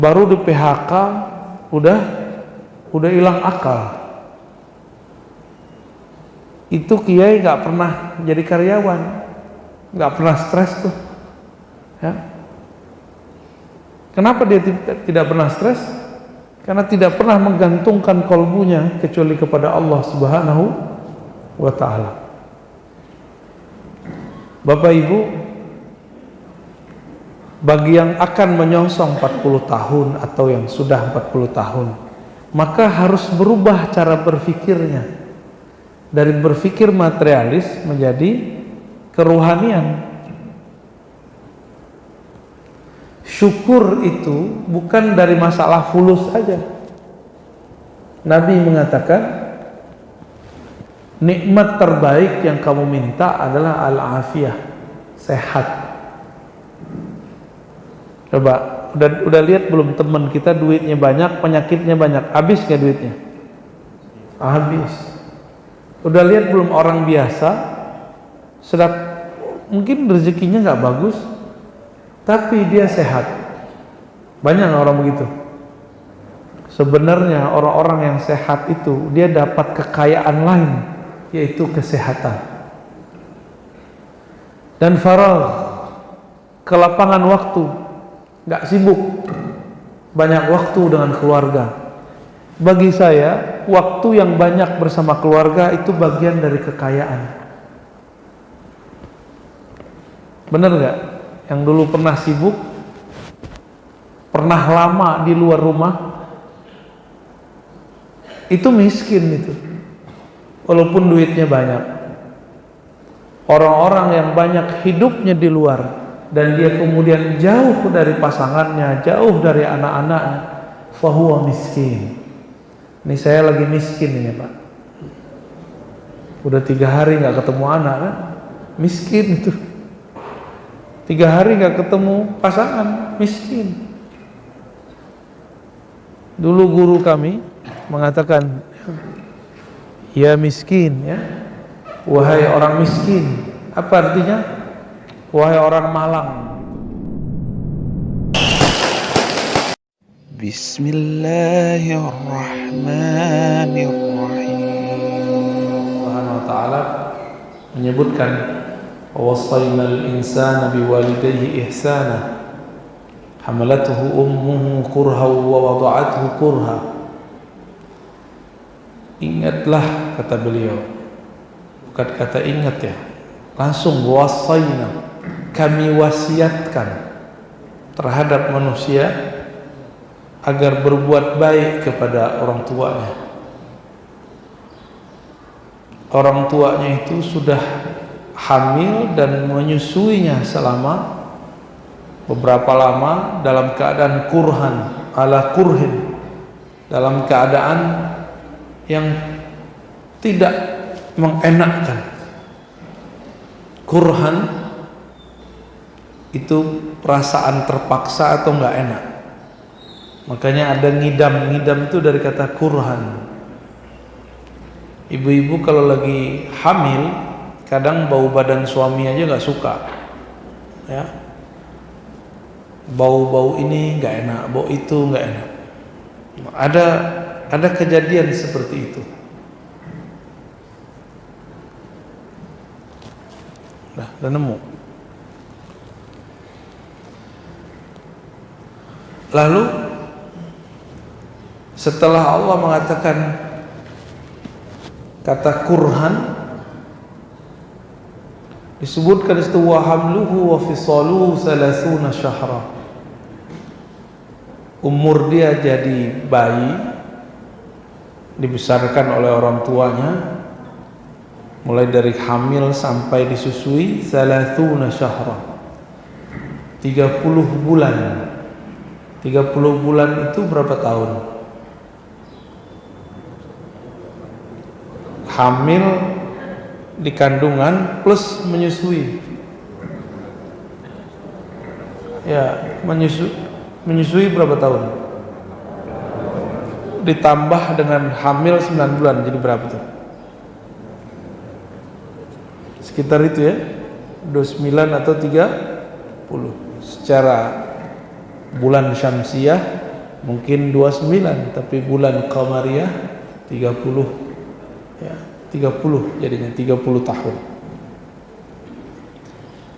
baru di PHK udah hilang akal. Itu kiai nggak pernah jadi karyawan, nggak pernah stres tuh, ya. Kenapa dia tidak pernah stres? Karena tidak pernah menggantungkan kolbunya kecuali kepada Allah Subhanahu wa Ta'ala. Bapak Ibu, bagi yang akan menyongsong 40 tahun atau yang sudah 40 tahun, maka harus berubah cara berpikirnya dari berpikir materialis menjadi kerohanian. Syukur itu bukan dari masalah fulus saja. Nabi mengatakan, nikmat terbaik yang kamu minta adalah al-afiyah, sehat. Coba, udah lihat belum teman kita duitnya banyak, penyakitnya banyak, habis gak duitnya? Habis. Udah lihat belum orang biasa, sedang mungkin rezekinya nggak bagus, tapi dia sehat. Banyak orang begitu. Sebenarnya orang-orang yang sehat itu dia dapat kekayaan lain, yaitu kesehatan dan faragh, kelapangan waktu, nggak sibuk, banyak waktu dengan keluarga. Bagi saya, waktu yang banyak bersama keluarga itu bagian dari kekayaan. Bener nggak? Yang dulu pernah sibuk, pernah lama di luar rumah, itu miskin itu, walaupun duitnya banyak. Orang-orang yang banyak hidupnya di luar dan dia kemudian jauh dari pasangannya, jauh dari anak-anaknya, fahuwa miskin. Ini saya lagi miskin ini Pak, udah 3 hari nggak ketemu anak kan, miskin itu. 3 hari nggak ketemu pasangan, miskin. Dulu guru kami mengatakan, ya miskin, ya, wahai orang miskin. Apa artinya? Wahai orang malang. Bismillahirrahmanirrahim. Subhanahu wa ta'ala menyebutkan, wawasainal insana biwalidayhi ihsana hamalatuhu ummuhu kurha wa wada'atuhu kurha. Ingatlah, kata beliau, bukan kata ingat ya, langsung wasaina, kami wasiatkan terhadap manusia agar berbuat baik kepada orang tuanya. Orang tuanya itu sudah hamil dan menyusuinya selama beberapa lama dalam keadaan kurhan ala kurhin, dalam keadaan yang tidak mengenakkan. Kurhan itu perasaan terpaksa atau enggak enak. Makanya ada ngidam itu dari kata kurhan. Ibu-ibu kalau lagi hamil, kadang bau badan suami aja nggak suka, ya. Bau ini nggak enak, bau itu nggak enak. Ada kejadian seperti itu. Udah nemu. Lalu setelah Allah mengatakan kata kurhan, disebutkan itu wa hamluhu wa fisaluhu 30 syahra. Umur dia jadi bayi, dibesarkan oleh orang tuanya, mulai dari hamil sampai disusui 30 syahra, 30 bulan. 30 bulan itu berapa tahun? Hamil di kandungan plus menyusui. Ya, menyusui berapa tahun? Ditambah dengan hamil 9 bulan, jadi berapa tuh? Sekitar itu ya, 29 atau 30 secara bulan syamsiah mungkin 29, tapi bulan Qamariyah 30, ya 30 jadinya 30 tahun.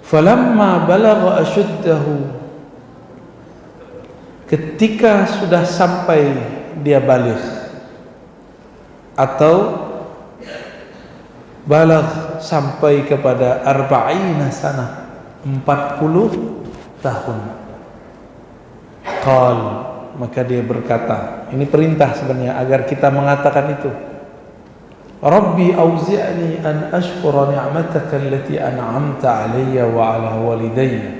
Falamma balagha asyuddahu, ketika sudah sampai dia baligh atau baligh sampai kepada arba'ina sanah, 40 tahun. Qal, maka dia berkata, ini perintah sebenarnya agar kita mengatakan itu. Rabbi auzi'ni an ashkura ni'mataka allati an'amta 'alayya wa 'ala walidayya.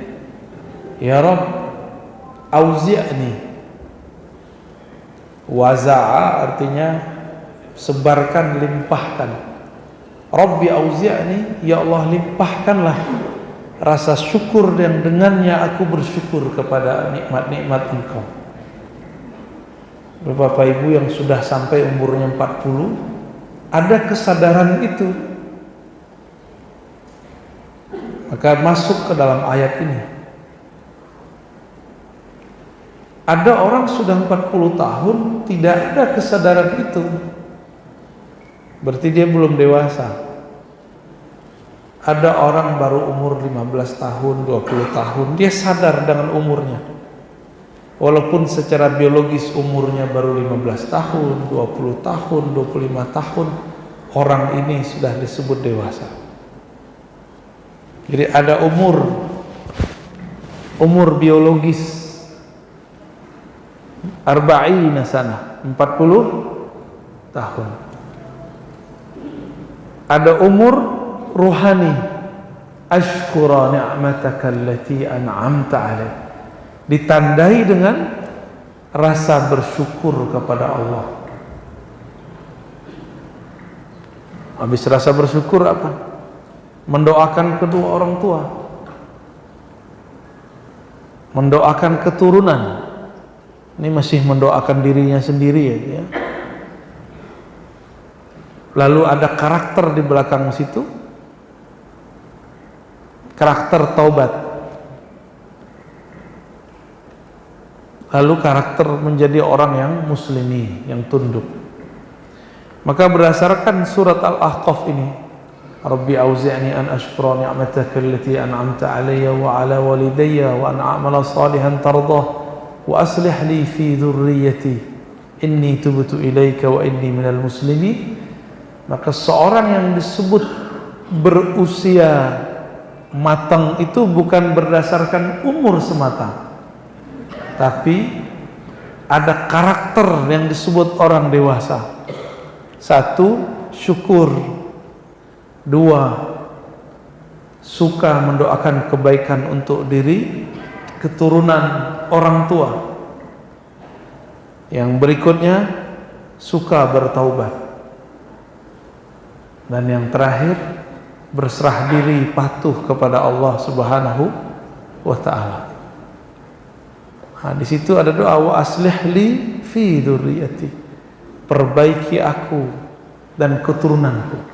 Ya Rabb, auzi'ni. Waza'a artinya sebarkan, limpahkan. Rabbi auzi'ni, ya Allah limpahkanlah rasa syukur yang dengannya aku bersyukur kepada nikmat-nikmat Engkau. Bapak Ibu yang sudah sampai umurnya 40, ada kesadaran itu, maka masuk ke dalam ayat ini. Ada orang sudah 40 tahun tidak ada kesadaran itu, berarti dia belum dewasa. Ada orang baru umur 15 tahun, 20 tahun, dia sadar dengan umurnya. Walaupun secara biologis umurnya baru 15 tahun, 20 tahun, 25 tahun, orang ini sudah disebut dewasa. Jadi ada umur biologis arba'ina sanah, 40 tahun. Ada umur ruhani, ashkura ni'mataka allati an'amta 'alayya, ditandai dengan rasa bersyukur kepada Allah. Habis rasa bersyukur apa? Mendoakan kedua orang tua, mendoakan keturunan. Ini masih mendoakan dirinya sendiri ya. Lalu ada karakter di belakang situ, karakter taubat. Lalu karakter menjadi orang yang muslimi, yang tunduk. Maka berdasarkan surat Al-Ahqaf ini, Rabbi auzi'ni an ashkura ni'mataka allati an'amta 'alayya wa 'ala walidayya wa an a'mala salihan tardah wa aslih li fi dhurriyyati inni tubtu ilaika wa inni minal muslimin. Maka seorang yang disebut berusia matang itu bukan berdasarkan umur semata, tapi ada karakter yang disebut orang dewasa. 1, syukur. 2, suka mendoakan kebaikan untuk diri, keturunan, orang tua. Yang berikutnya, suka bertaubat. Dan yang terakhir, berserah diri patuh kepada Allah Subhanahu wa taala. Nah, di situ ada doa wa aslih li fi dzurriyyati. Perbaiki aku dan keturunanku.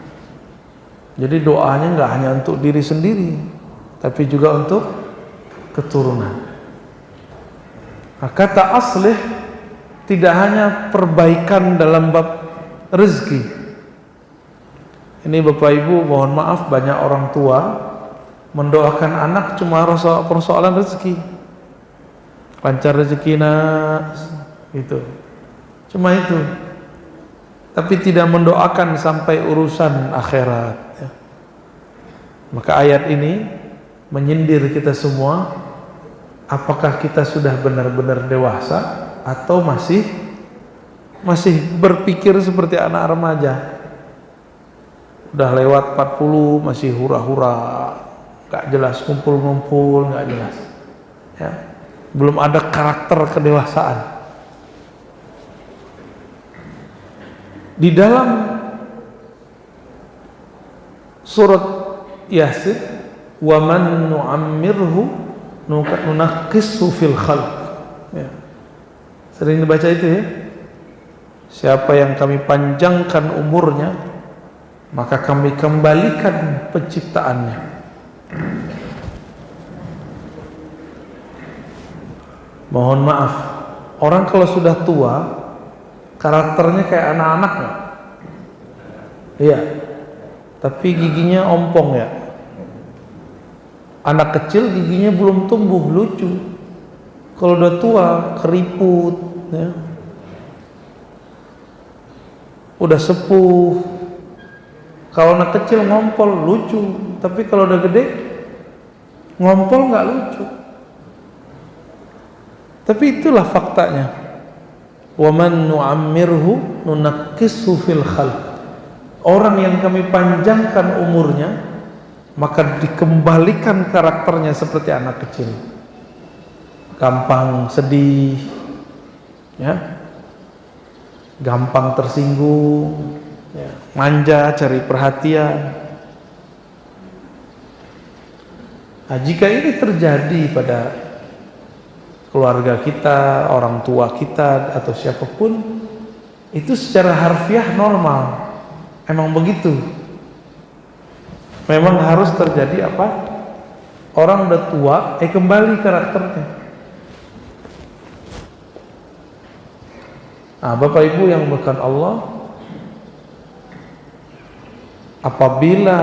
Jadi doanya enggak hanya untuk diri sendiri, tapi juga untuk keturunan. Nah, kata aslih tidak hanya perbaikan dalam bab rezeki. Ini Bapak Ibu, mohon maaf, banyak orang tua mendoakan anak cuma persoalan rezeki, lancar rezeki nak, gitu, cuma itu, tapi tidak mendoakan sampai urusan akhirat ya. Maka ayat ini menyindir kita semua, apakah kita sudah benar-benar dewasa atau masih berpikir seperti anak remaja. Udah lewat 40 masih hura-hura, gak jelas, ngumpul-ngumpul gak jelas ya. Belum ada karakter kedewasaan. Di dalam surat Yasin, wa man nu'ammirhu nunaqqishu fil khalq ya. Sering dibaca itu ya. Siapa yang kami panjangkan umurnya, maka kami kembalikan penciptaannya. Mohon maaf, Orang kalau sudah tua, karakternya kayak anak-anak nggak? Iya. Tapi giginya ompong ya. Anak kecil giginya belum tumbuh, lucu. Kalau udah tua, keriput, ya. Udah sepuh. Kalau anak kecil ngompol, lucu. Tapi kalau udah gede, ngompol nggak lucu. Tapi itulah faktanya. Wa man nu'ammirhu nunakkishu fil khalq. Orang yang kami panjangkan umurnya, maka dikembalikan karakternya seperti anak kecil. Gampang sedih, ya, gampang tersinggung, ya, manja, cari perhatian. Nah, jika ini terjadi pada keluarga kita, orang tua kita, atau siapapun, itu secara harfiah normal. Emang begitu. Memang harus terjadi apa? Orang udah tua, kembali karakternya. Nah, Bapak Ibu yang berkat Allah, apabila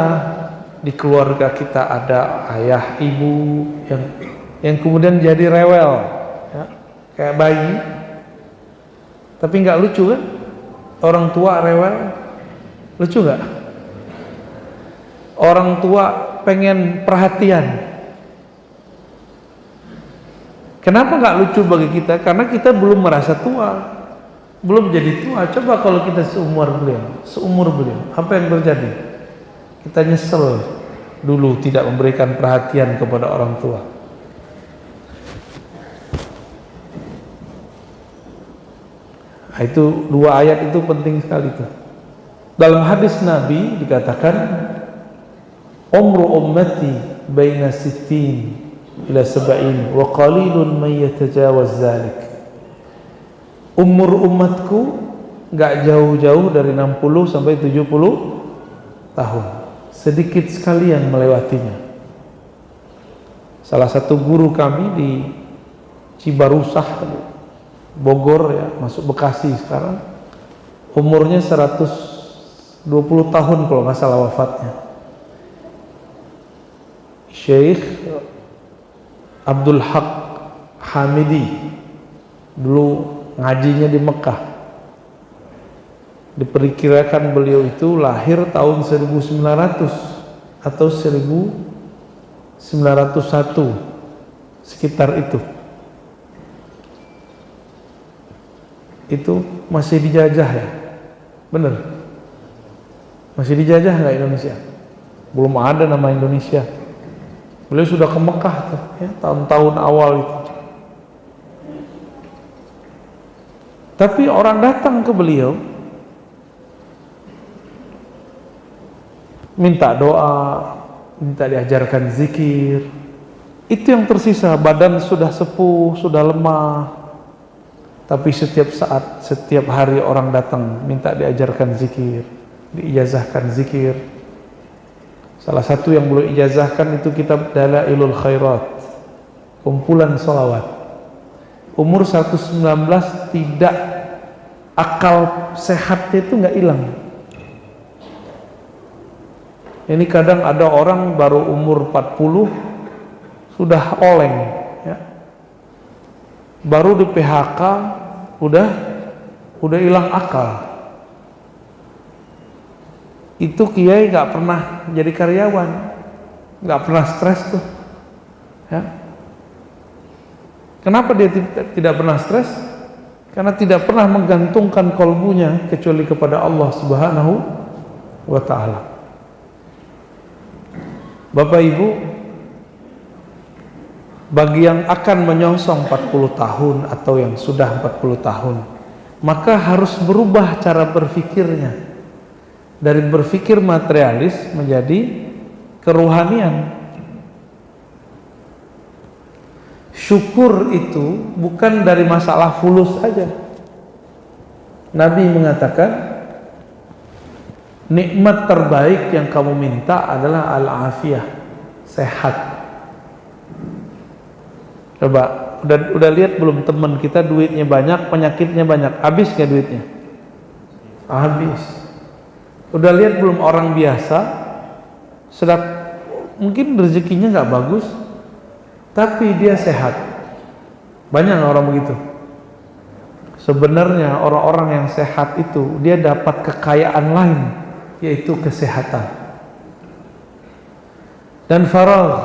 di keluarga kita ada ayah, ibu yang kemudian jadi rewel, ya, kayak bayi, tapi nggak lucu kan? Orang tua rewel, lucu nggak? Orang tua pengen perhatian. Kenapa nggak lucu bagi kita? Karena kita belum merasa tua, belum jadi tua. Coba kalau kita seumur beliau, apa yang terjadi? Kita nyesel dulu tidak memberikan perhatian kepada orang tua. Nah, itu dua ayat itu penting sekali tuh. Dalam hadis Nabi dikatakan, umru ummati baina sittin ila sab'in wa qalilun man yatajawaz zalik. Umur umatku enggak jauh-jauh dari 60 sampai 70 tahun. Sedikit sekali yang melewatinya. Salah satu guru kami di Cibarusah, Bogor, ya, masuk Bekasi sekarang, umurnya 120 tahun kalau nggak salah wafatnya. Syekh Abdul Haq Hamidi, dulu ngajinya di Mekah. Diperkirakan beliau itu lahir tahun 1900 atau 1901, sekitar itu. Itu masih dijajah ya? Bener? Masih dijajah nggak Indonesia? Belum ada nama Indonesia. Beliau sudah ke Mekah tuh, ya, tahun-tahun awal itu. Tapi orang datang ke beliau minta doa, minta diajarkan zikir. Itu yang tersisa. Badan sudah sepuh, sudah lemah, tapi setiap saat, setiap hari orang datang minta diajarkan zikir, diijazahkan zikir. Salah satu yang beliau ijazahkan itu kitab Dalailul Khairat, kumpulan sholawat. Umur 119, tidak, akal sehatnya itu nggak hilang. Ini kadang ada orang baru umur 40 sudah oleng, ya. Baru di PHK udah hilang akal. Itu kiai nggak pernah jadi karyawan, nggak pernah stres tuh, ya. Kenapa dia tidak pernah stres? Karena tidak pernah menggantungkan kolbunya kecuali kepada Allah Subhanahu wa Ta'ala. Bapak Ibu, bagi yang akan menyongsong 40 tahun atau yang sudah 40 tahun, maka harus berubah cara berpikirnya dari berpikir materialis menjadi kerohanian. Syukur itu bukan dari masalah fulus saja. Nabi mengatakan, nikmat terbaik yang kamu minta adalah al-afiyah, sehat. Coba udah lihat belum teman kita duitnya banyak, penyakitnya banyak, habis nggak duitnya? Habis. Udah lihat belum orang biasa, sedap, mungkin rezekinya nggak bagus, tapi dia sehat. Banyak orang begitu. Sebenarnya orang-orang yang sehat itu dia dapat kekayaan lain, yaitu kesehatan dan faragh,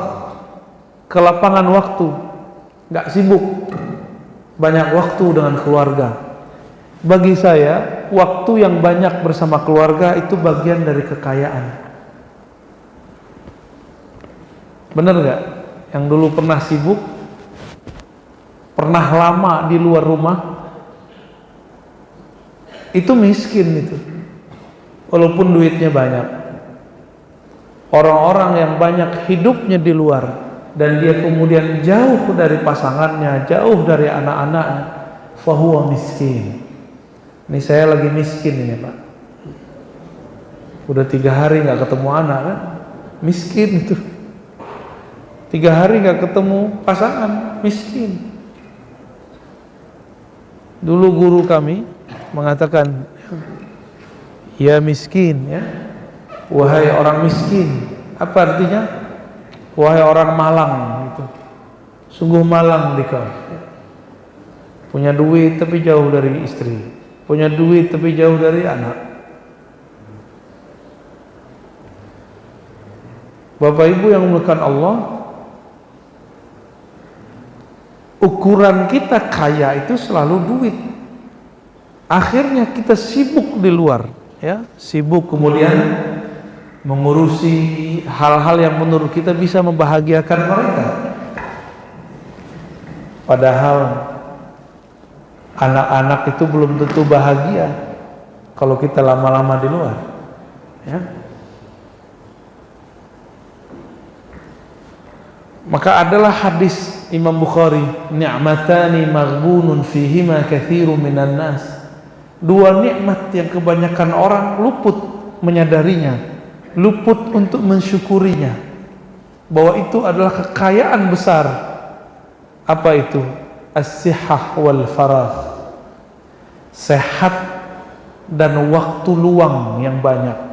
kelapangan waktu, nggak sibuk, banyak waktu dengan keluarga. Bagi saya, waktu yang banyak bersama keluarga itu bagian dari kekayaan. Bener nggak? Yang dulu pernah sibuk, pernah lama di luar rumah, itu miskin itu, walaupun duitnya banyak. Orang-orang yang banyak hidupnya di luar dan dia kemudian jauh dari pasangannya, jauh dari anak-anaknya, fahuwa miskin. Ini saya lagi miskin ini Pak, udah 3 hari nggak ketemu anak kan, miskin itu. 3 hari nggak ketemu pasangan, miskin. Dulu guru kami mengatakan, ya miskin ya, wahai orang miskin. Apa artinya? Wahai orang malang gitu. Sungguh malang dikau. Punya duit tapi jauh dari istri, punya duit tapi jauh dari anak. Bapak Ibu yang dimuliakan Allah, ukuran kita kaya itu selalu duit. Akhirnya kita sibuk di luar, ya, sibuk kemudian mengurusi hal-hal yang menurut kita bisa membahagiakan mereka. Padahal anak-anak itu belum tentu bahagia kalau kita lama-lama di luar, ya. Maka adalah hadis Imam Bukhari, ni'matani maghbunun fihima katsirun minan nas. 2 nikmat yang kebanyakan orang luput menyadarinya, luput untuk mensyukurinya, bahwa itu adalah kekayaan besar. Apa itu? As-sihah wal faragh, sehat dan waktu luang yang banyak.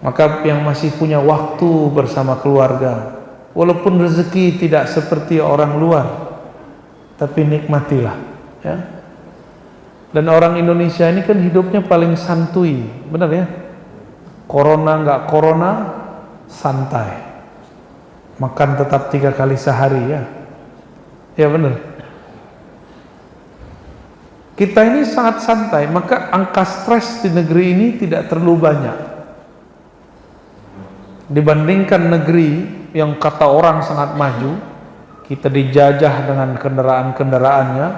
Maka yang masih punya waktu bersama keluarga, walaupun rezeki tidak seperti orang luar, tapi nikmatilah, ya. Dan orang Indonesia ini kan hidupnya paling santuy, benar ya? Corona nggak corona, santai. Makan tetap 3 kali sehari, ya. Ya benar. Kita ini sangat santai, maka angka stres di negeri ini tidak terlalu banyak dibandingkan negeri yang kata orang sangat maju. Kita dijajah dengan kendaraan-kendaraannya.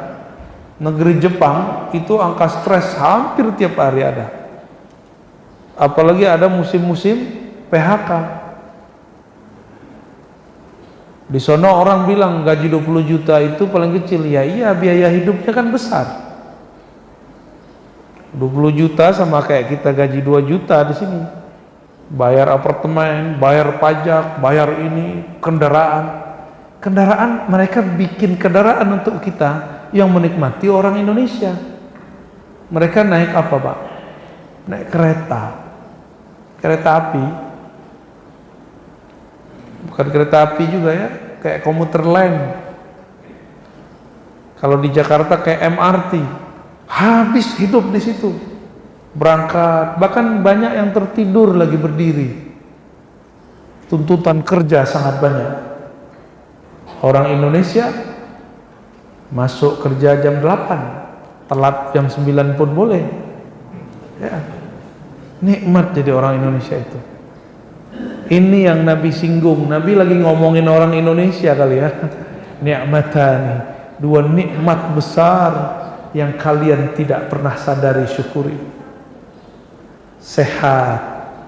Negeri Jepang itu angka stres hampir tiap hari ada, apalagi ada musim-musim PHK. Di sono orang bilang gaji 20 juta itu paling kecil. Ya iya, biaya hidupnya kan besar. 20 juta sama kayak kita gaji 2 juta di sini. Bayar apartemen, bayar pajak, bayar ini, kendaraan mereka bikin kendaraan untuk kita yang menikmati orang Indonesia. Mereka naik apa Pak? Naik kereta api, bukan kereta api juga ya, kayak komuter lain. Kalau di Jakarta kayak MRT, habis hidup di situ. Berangkat, bahkan banyak yang tertidur lagi berdiri. Tuntutan kerja sangat banyak. Orang Indonesia masuk kerja jam 8, telat jam 9 pun boleh, ya. Nikmat jadi orang Indonesia itu. Ini yang Nabi singgung. Nabi lagi ngomongin orang Indonesia kali ya. Ni'matani, 2 nikmat besar yang kalian tidak pernah sadari syukuri. Sehat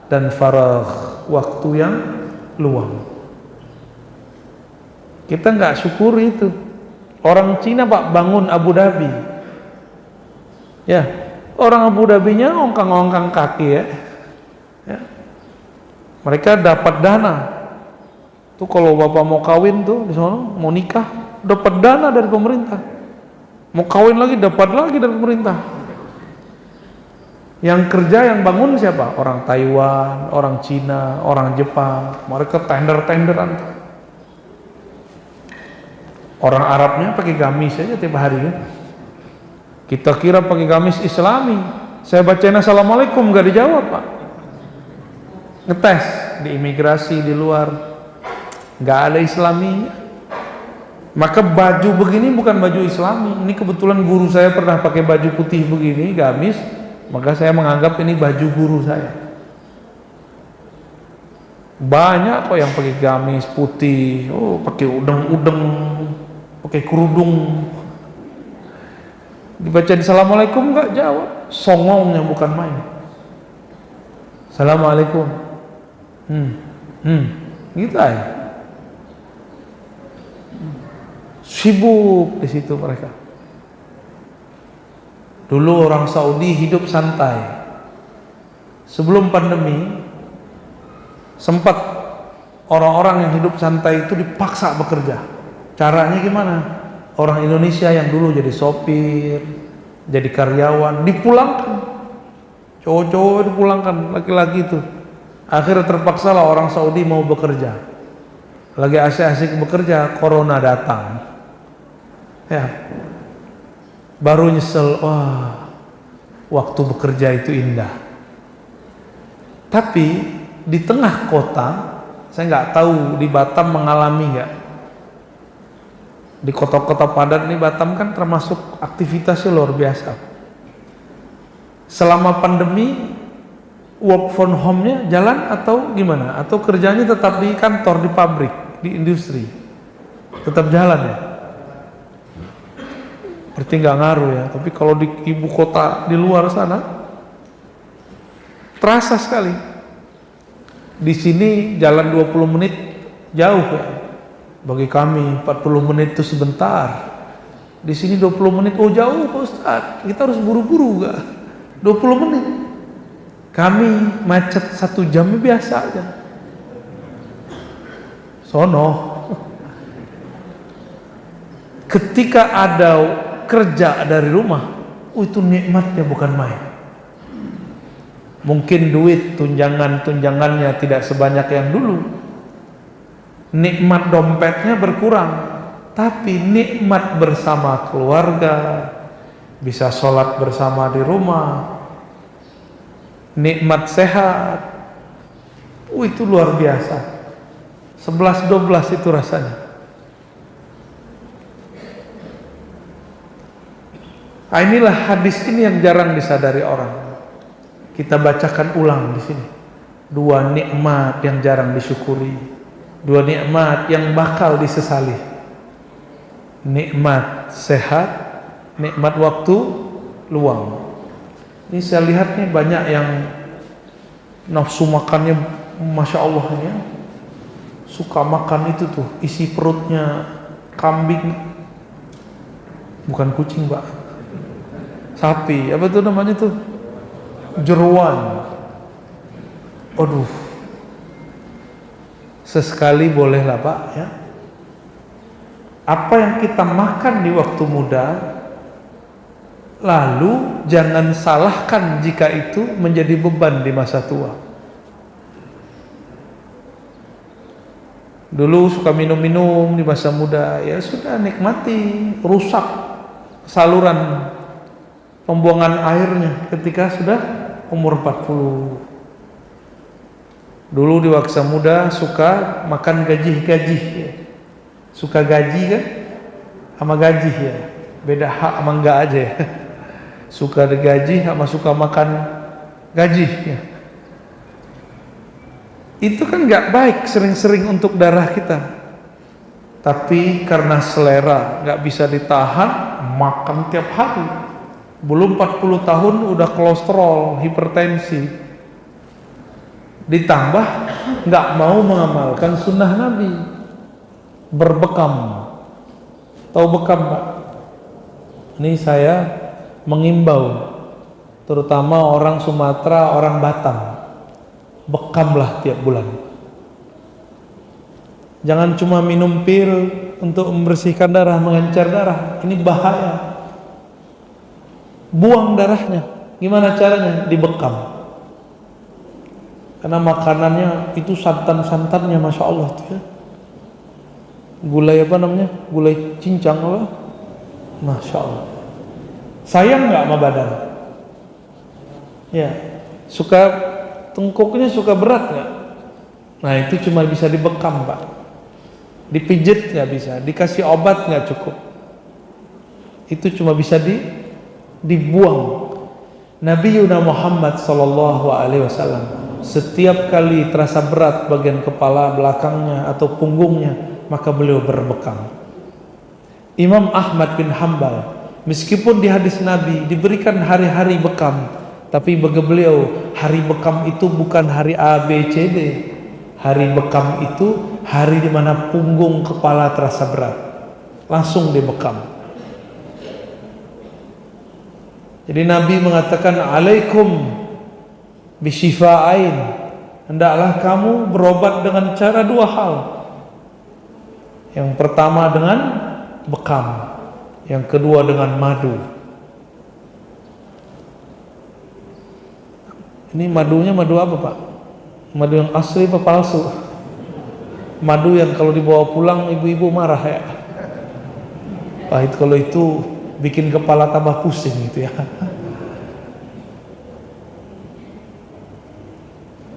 dan faragh, waktu yang luang. Kita nggak syukuri itu. Orang Cina Pak bangun Abu Dhabi, ya, orang Abu Dhabinya ngongkang-ngongkang kaki, ya. Mereka dapat dana Tuh kalau bapak mau kawin tuh di sana, mau nikah, dapat dana dari pemerintah. Mau kawin lagi, dapat lagi dari pemerintah. Yang kerja, yang bangun siapa? Orang Taiwan, orang Cina, orang Jepang. Mereka tender-tenderan. Orang Arabnya pakai gamis aja tiap hari kan. Kita kira pakai gamis Islami. Saya bacain assalamualaikum gak dijawab pak. Ngetes di imigrasi di luar, gak ada Islaminya. Maka baju begini bukan baju Islami. Ini kebetulan guru saya pernah pakai baju putih begini, gamis, maka saya menganggap ini baju guru saya. Banyak kok yang pakai gamis putih, pakai udeng-udeng, pakai kerudung. Dibacain assalamualaikum nggak jawab, songongnya bukan main. Assalamualaikum, gitu aja. Sibuk di situ mereka. Dulu orang Saudi hidup santai. Sebelum pandemi, sempat orang-orang yang hidup santai itu dipaksa bekerja. Caranya gimana? Orang Indonesia yang dulu jadi sopir, jadi karyawan, dipulangkan. Cowok-cowok dipulangkan, laki-laki itu. Akhirnya terpaksalah orang Saudi mau bekerja. Lagi asik-asik bekerja, corona datang. Ya, baru nyesel, wah, waktu bekerja itu indah. Tapi di tengah kota, saya nggak tahu di Batam mengalami nggak. Di kota-kota padat nih Batam kan termasuk aktivitasnya luar biasa. Selama pandemi work from home-nya jalan atau gimana? Atau kerjanya tetap di kantor, di pabrik, di industri? Tetap jalan ya? Berarti nggak ngaruh ya. Tapi kalau di ibu kota di luar sana terasa sekali. Di sini jalan 20 menit jauh ya. Bagi kami 40 menit itu sebentar. Di sini 20 menit, oh jauh Pak Ustaz. Kita harus buru-buru gak? 20 menit. Kami macet 1 jam biasa aja. Sono. Ketika ada kerja dari rumah, itu nikmatnya bukan main. Mungkin duit tunjangannya tidak sebanyak yang dulu. Nikmat dompetnya berkurang, tapi nikmat bersama keluarga, bisa sholat bersama di rumah, nikmat sehat, itu luar biasa. 11-12 itu rasanya. Nah, inilah hadis ini yang jarang disadari orang. Kita bacakan ulang di sini. 2 nikmat yang jarang disyukuri. 2 nikmat yang bakal disesali. Nikmat sehat, nikmat waktu luang. Ini saya lihat nih banyak yang nafsu makannya Masya Allah ya. Suka makan itu tuh, isi perutnya kambing. Bukan kucing Pak, sapi, apa tuh namanya tuh? Jeruan. Aduh, sesekali bolehlah Pak ya. Apa yang kita makan di waktu muda, lalu jangan salahkan jika itu menjadi beban di masa tua. Dulu suka minum-minum di masa muda, ya sudah nikmati, rusak saluran pembuangan airnya ketika sudah umur 40. Dulu di waktu muda suka makan gaji-gaji ya. Suka gaji kan sama gaji ya, beda hak sama enggak aja ya. Suka digaji sama suka makan gaji ya. Itu kan nggak baik sering-sering untuk darah kita. Tapi karena selera nggak bisa ditahan, makan tiap hari. Belum 40 tahun udah kolesterol, hipertensi. Ditambah nggak mau mengamalkan sunnah Nabi, berbekam. Tahu bekam Pak? Ini saya mengimbau, terutama orang Sumatera, orang Batam, bekamlah tiap bulan. Jangan cuma minum pil untuk membersihkan darah, mengencer darah. Ini bahaya. Buang darahnya. Gimana caranya? Dibekam. Karena makanannya itu santan-santannya, masya Allah tuh ya. Gulai apa namanya? Gulai cincang apa? Masya Allah. Sayang nggak sama badan? Ya. Suka tengkuknya suka berat nggak? Nah itu cuma bisa dibekam Pak. Dipijit nggak bisa, dikasih obat nggak cukup. Itu cuma bisa dibuang. Nabi Yuna Muhammad Sallallahu Alaihi Wasallam setiap kali terasa berat bagian kepala belakangnya atau punggungnya, maka beliau berbekam. Imam Ahmad bin Hambal, meskipun di hadis Nabi diberikan hari-hari bekam, tapi bagi beliau hari bekam itu bukan hari A, B, C, D. Hari bekam itu hari di mana punggung kepala terasa berat, langsung dibekam. Jadi Nabi mengatakan, alaikum bisyifa'ain, hendaklah kamu berobat dengan cara dua hal. Yang pertama dengan bekam, yang kedua dengan madu. Ini madunya madu apa Pak? Madu yang asli apa palsu? Madu yang kalau dibawa pulang ibu-ibu marah ya. Pahit kalau itu bikin kepala tambah pusing gitu ya.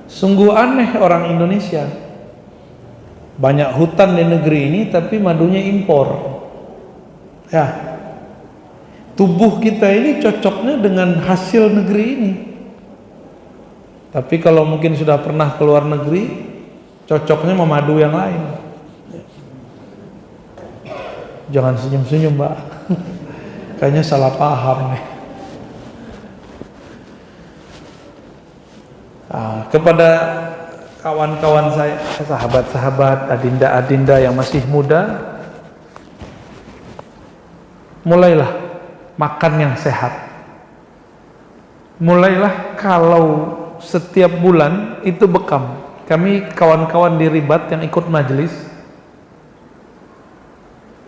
Sungguh aneh orang Indonesia. Banyak hutan di negeri ini tapi madunya impor. Ya. Tubuh kita ini cocoknya dengan hasil negeri ini. Tapi kalau mungkin sudah pernah keluar negeri, cocoknya memadu yang lain. Jangan senyum-senyum Mbak. Kayaknya salah paham nih. Nah, kepada kawan-kawan saya, sahabat-sahabat, adinda-adinda yang masih muda, mulailah makan yang sehat. Mulailah kalau setiap bulan itu bekam. Kami kawan-kawan di Ribat yang ikut majelis,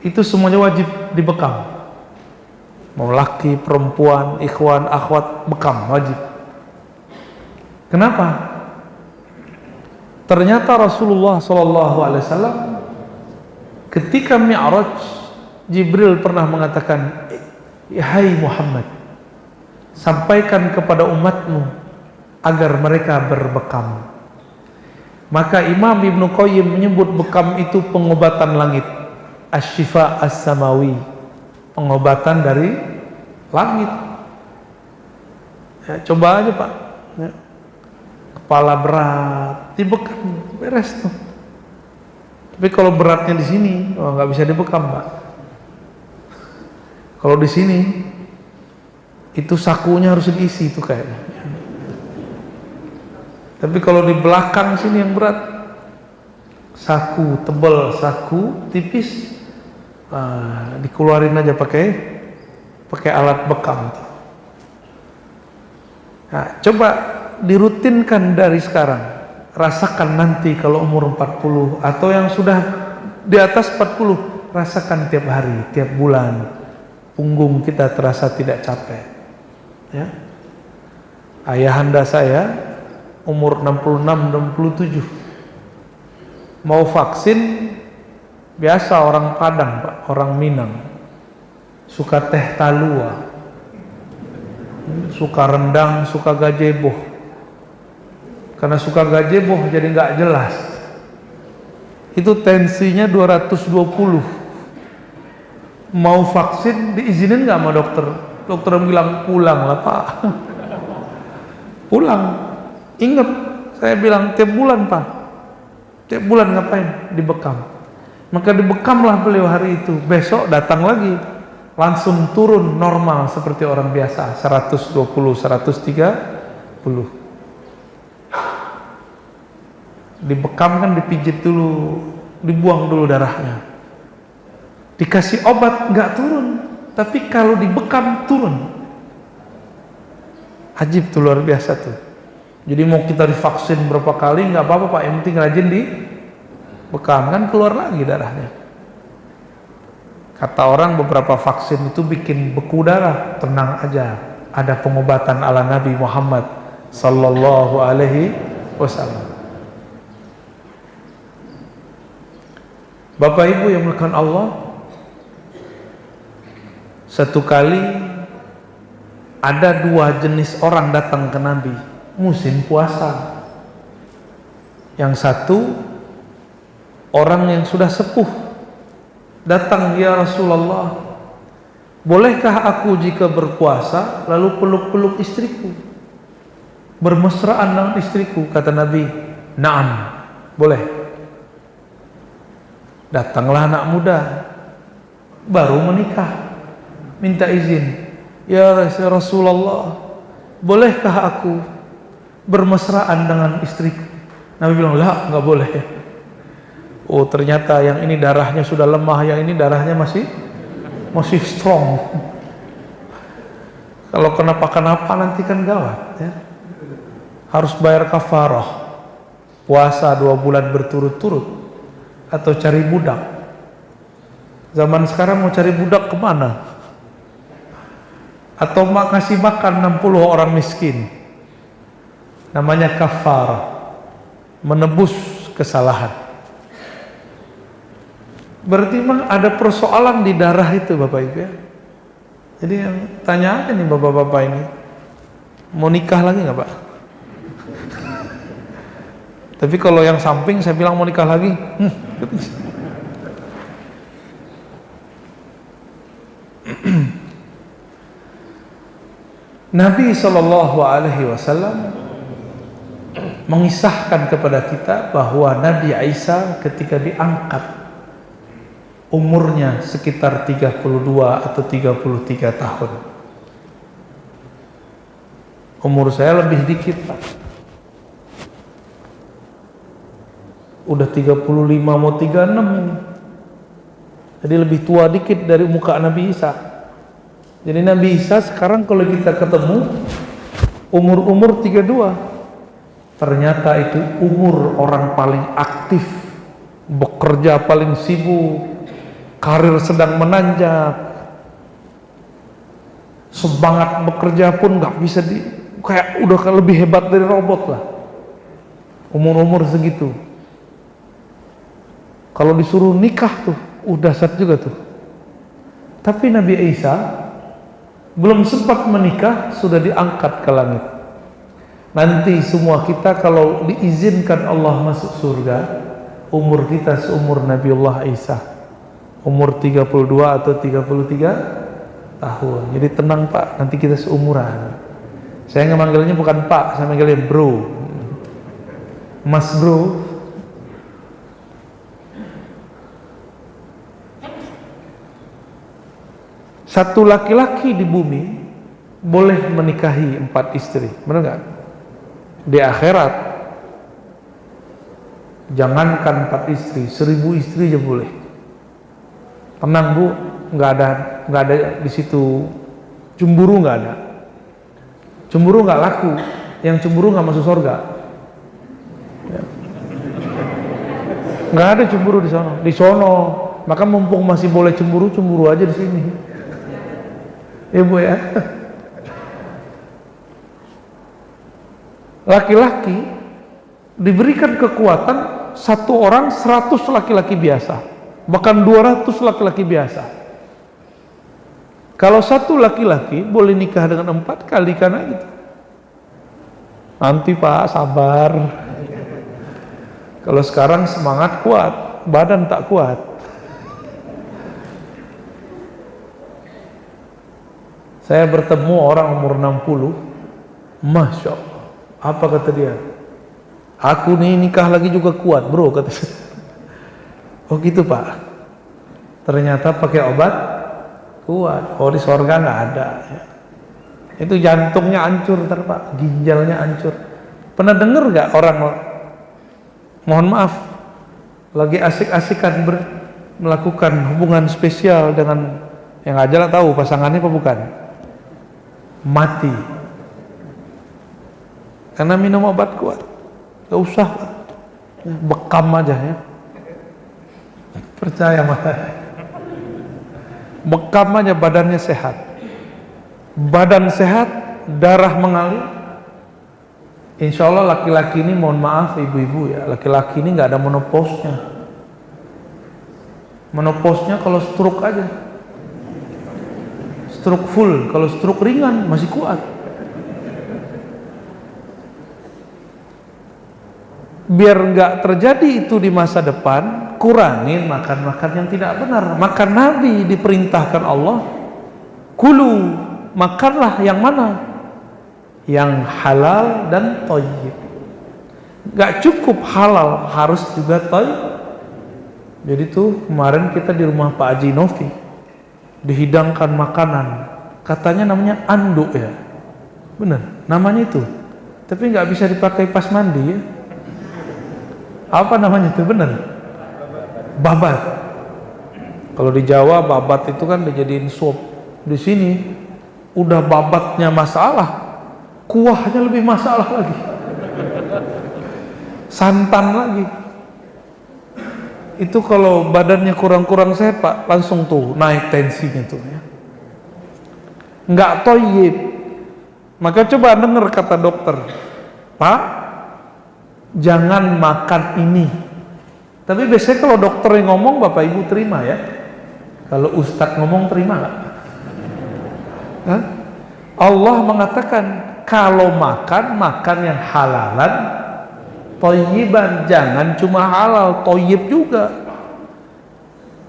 itu semuanya wajib dibekam. Mau laki, perempuan, ikhwan, akhwat, bekam wajib. Kenapa? Ternyata Rasulullah SAW ketika Mi'raj, Jibril pernah mengatakan, hai Muhammad, sampaikan kepada umatmu agar mereka berbekam. Maka Imam Ibnu Qayyim menyebut bekam itu pengobatan langit, asy-syifa as-samawi, pengobatan dari langit. Ya, coba aja Pak, ya. Kepala berat, dibekam, beres tuh. Tapi kalau beratnya di sini, nggak bisa dibekam Pak. Kalau di sini, itu sakunya harus diisi itu kayaknya. Tapi kalau di belakang sini yang berat, saku tebal, saku tipis, dikeluarin aja pakai alat bekam. Nah, coba dirutinkan dari sekarang. Rasakan nanti kalau umur 40 atau yang sudah di atas 40, rasakan tiap hari, tiap bulan, punggung kita terasa tidak capek. Ya. Ayahanda saya umur 66-67 mau vaksin, biasa orang Padang Pak, orang Minang, suka teh talua, suka rendang, suka gazebo. Karena suka gazebo jadi nggak jelas. Itu tensinya 220. Mau vaksin diizinin nggak sama dokter? Dokter bilang pulang lah Pak. Pulang. Ingat, saya bilang tiap bulan Pak. Tiap bulan ngapain? Dibekam. Maka dibekamlah beliau hari itu. Besok datang lagi, langsung turun normal seperti orang biasa, 120, 130. Dibekam kan dipijit dulu, dibuang dulu darahnya. Dikasih obat nggak turun, tapi kalau dibekam turun. Ajib tuh, luar biasa tuh. Jadi mau kita divaksin berapa kali nggak apa-apa Pak, yang penting rajin bekam kan keluar lagi darahnya. Kata orang beberapa vaksin itu bikin beku darah. Tenang aja, ada pengobatan ala Nabi Muhammad sallallahu alaihi wasallam. Bapak Ibu yang dimuliakan Allah, satu kali ada dua jenis orang datang ke Nabi musim puasa. Yang satu orang yang sudah sepuh datang, ya Rasulullah, bolehkah aku jika berpuasa lalu peluk-peluk istriku, bermesraan dengan istriku? Kata Nabi, "Na'am, boleh." Datanglah anak muda baru menikah, minta izin, "Ya Rasulullah, bolehkah aku bermesraan dengan istriku?" Nabi bilang, "La, nggak boleh." Oh, ternyata yang ini darahnya sudah lemah, yang ini darahnya masih strong. Kalau kenapa-kenapa nanti kan gawat ya. Harus bayar kafarah, puasa 2 bulan berturut-turut, atau cari budak. Zaman sekarang mau cari budak kemana? Atau ngasih makan 60 orang miskin. Namanya kafarah, menebus kesalahan. Berarti memang ada persoalan di darah itu, Bapak Ibu ya. Jadi yang tanya aja nih bapak-bapak ini, mau nikah lagi nggak Pak? Tapi kalau yang samping saya bilang mau nikah lagi, Nabi Shallallahu Alaihi Wasallam mengisahkan kepada kita bahwa Nabi Isa ketika diangkat umurnya sekitar 32 atau 33 tahun. Umur saya lebih dikit Pak, udah 35 mau 36 ini. Jadi lebih tua dikit dari muka Nabi Isa. Jadi Nabi Isa sekarang kalau kita ketemu umur 32, ternyata itu umur orang paling aktif, bekerja paling sibuk, karir sedang menanjak, semangat bekerja pun nggak bisa kayak udah lebih hebat dari robot lah. Umur-umur segitu. Kalau disuruh nikah tuh udah dahsyat juga tuh. Tapi Nabi Isa belum sempat menikah sudah diangkat ke langit. Nanti semua kita kalau diizinkan Allah masuk surga, umur kita seumur Nabiullah Isa, umur 32 atau 33 tahun. Jadi tenang Pak, nanti kita seumuran. Saya nggak manggilnya bukan Pak, saya manggilnya Bro, Mas Bro. Satu laki-laki di bumi boleh menikahi 4 istri, benar nggak? Di akhirat jangankan 4 istri, 1000 istri aja boleh. Tenang Bu, nggak ada di situ cemburu, nggak ada. Cemburu nggak laku, yang cemburu nggak masuk surga. Ya. Nggak ada cemburu di sono. Di sono, maka mumpung masih boleh cemburu aja di sini. Ibu ya, laki-laki diberikan kekuatan satu orang 100 laki-laki biasa, bahkan 200 laki-laki biasa. Kalau satu laki-laki boleh nikah dengan 4 kali karena itu. Nanti Pak sabar. Kalau sekarang semangat kuat, badan tak kuat. Saya bertemu orang umur 60, Masya Allah, apa kata dia? Aku nih nikah lagi juga kuat bro, kata saya. Oh gitu Pak, ternyata pakai obat kuat. Oh di sorga nggak ada ya. Itu jantungnya hancur ntar Pak, ginjalnya hancur. Pernah dengar nggak orang, mohon maaf, lagi asik-asikan melakukan hubungan spesial dengan yang aja lah tahu pasangannya apa bukan? Mati karena minum obat kuat. Gak usah bekam aja ya. Percaya mata. Bekam aja badannya sehat. Badan sehat, darah mengalir. Insya Allah laki-laki ini, mohon maaf ibu-ibu ya, laki-laki ini nggak ada menopausnya. Menopausnya kalau stroke aja. Stroke full, kalau stroke ringan masih kuat. Biar nggak terjadi itu di masa depan, kurangin makan-makan yang tidak benar. Makan Nabi diperintahkan Allah, kulu, makanlah yang mana? Yang halal dan thayyib. Nggak cukup halal, harus juga thayyib. Jadi tuh kemarin kita di rumah Pak Haji Novi dihidangkan makanan, katanya namanya anduk ya, bener namanya itu, tapi nggak bisa dipakai pas mandi ya. Apa namanya itu bener? Babat. Kalau di Jawa babat itu kan dijadiin sup. Di sini udah babatnya masalah, kuahnya lebih masalah lagi, santan lagi. Itu kalau badannya kurang-kurang sehat Pak, langsung tuh naik tensinya tuh ya. Nggak thayyib. Maka coba dengar kata dokter, Pak, jangan makan ini. Tapi biasanya kalau dokter yang ngomong Bapak Ibu terima ya. Kalau ustadz ngomong terima nggak? Hah? Allah mengatakan kalau makan yang halalan thayyiban, jangan cuma halal, thayyib juga.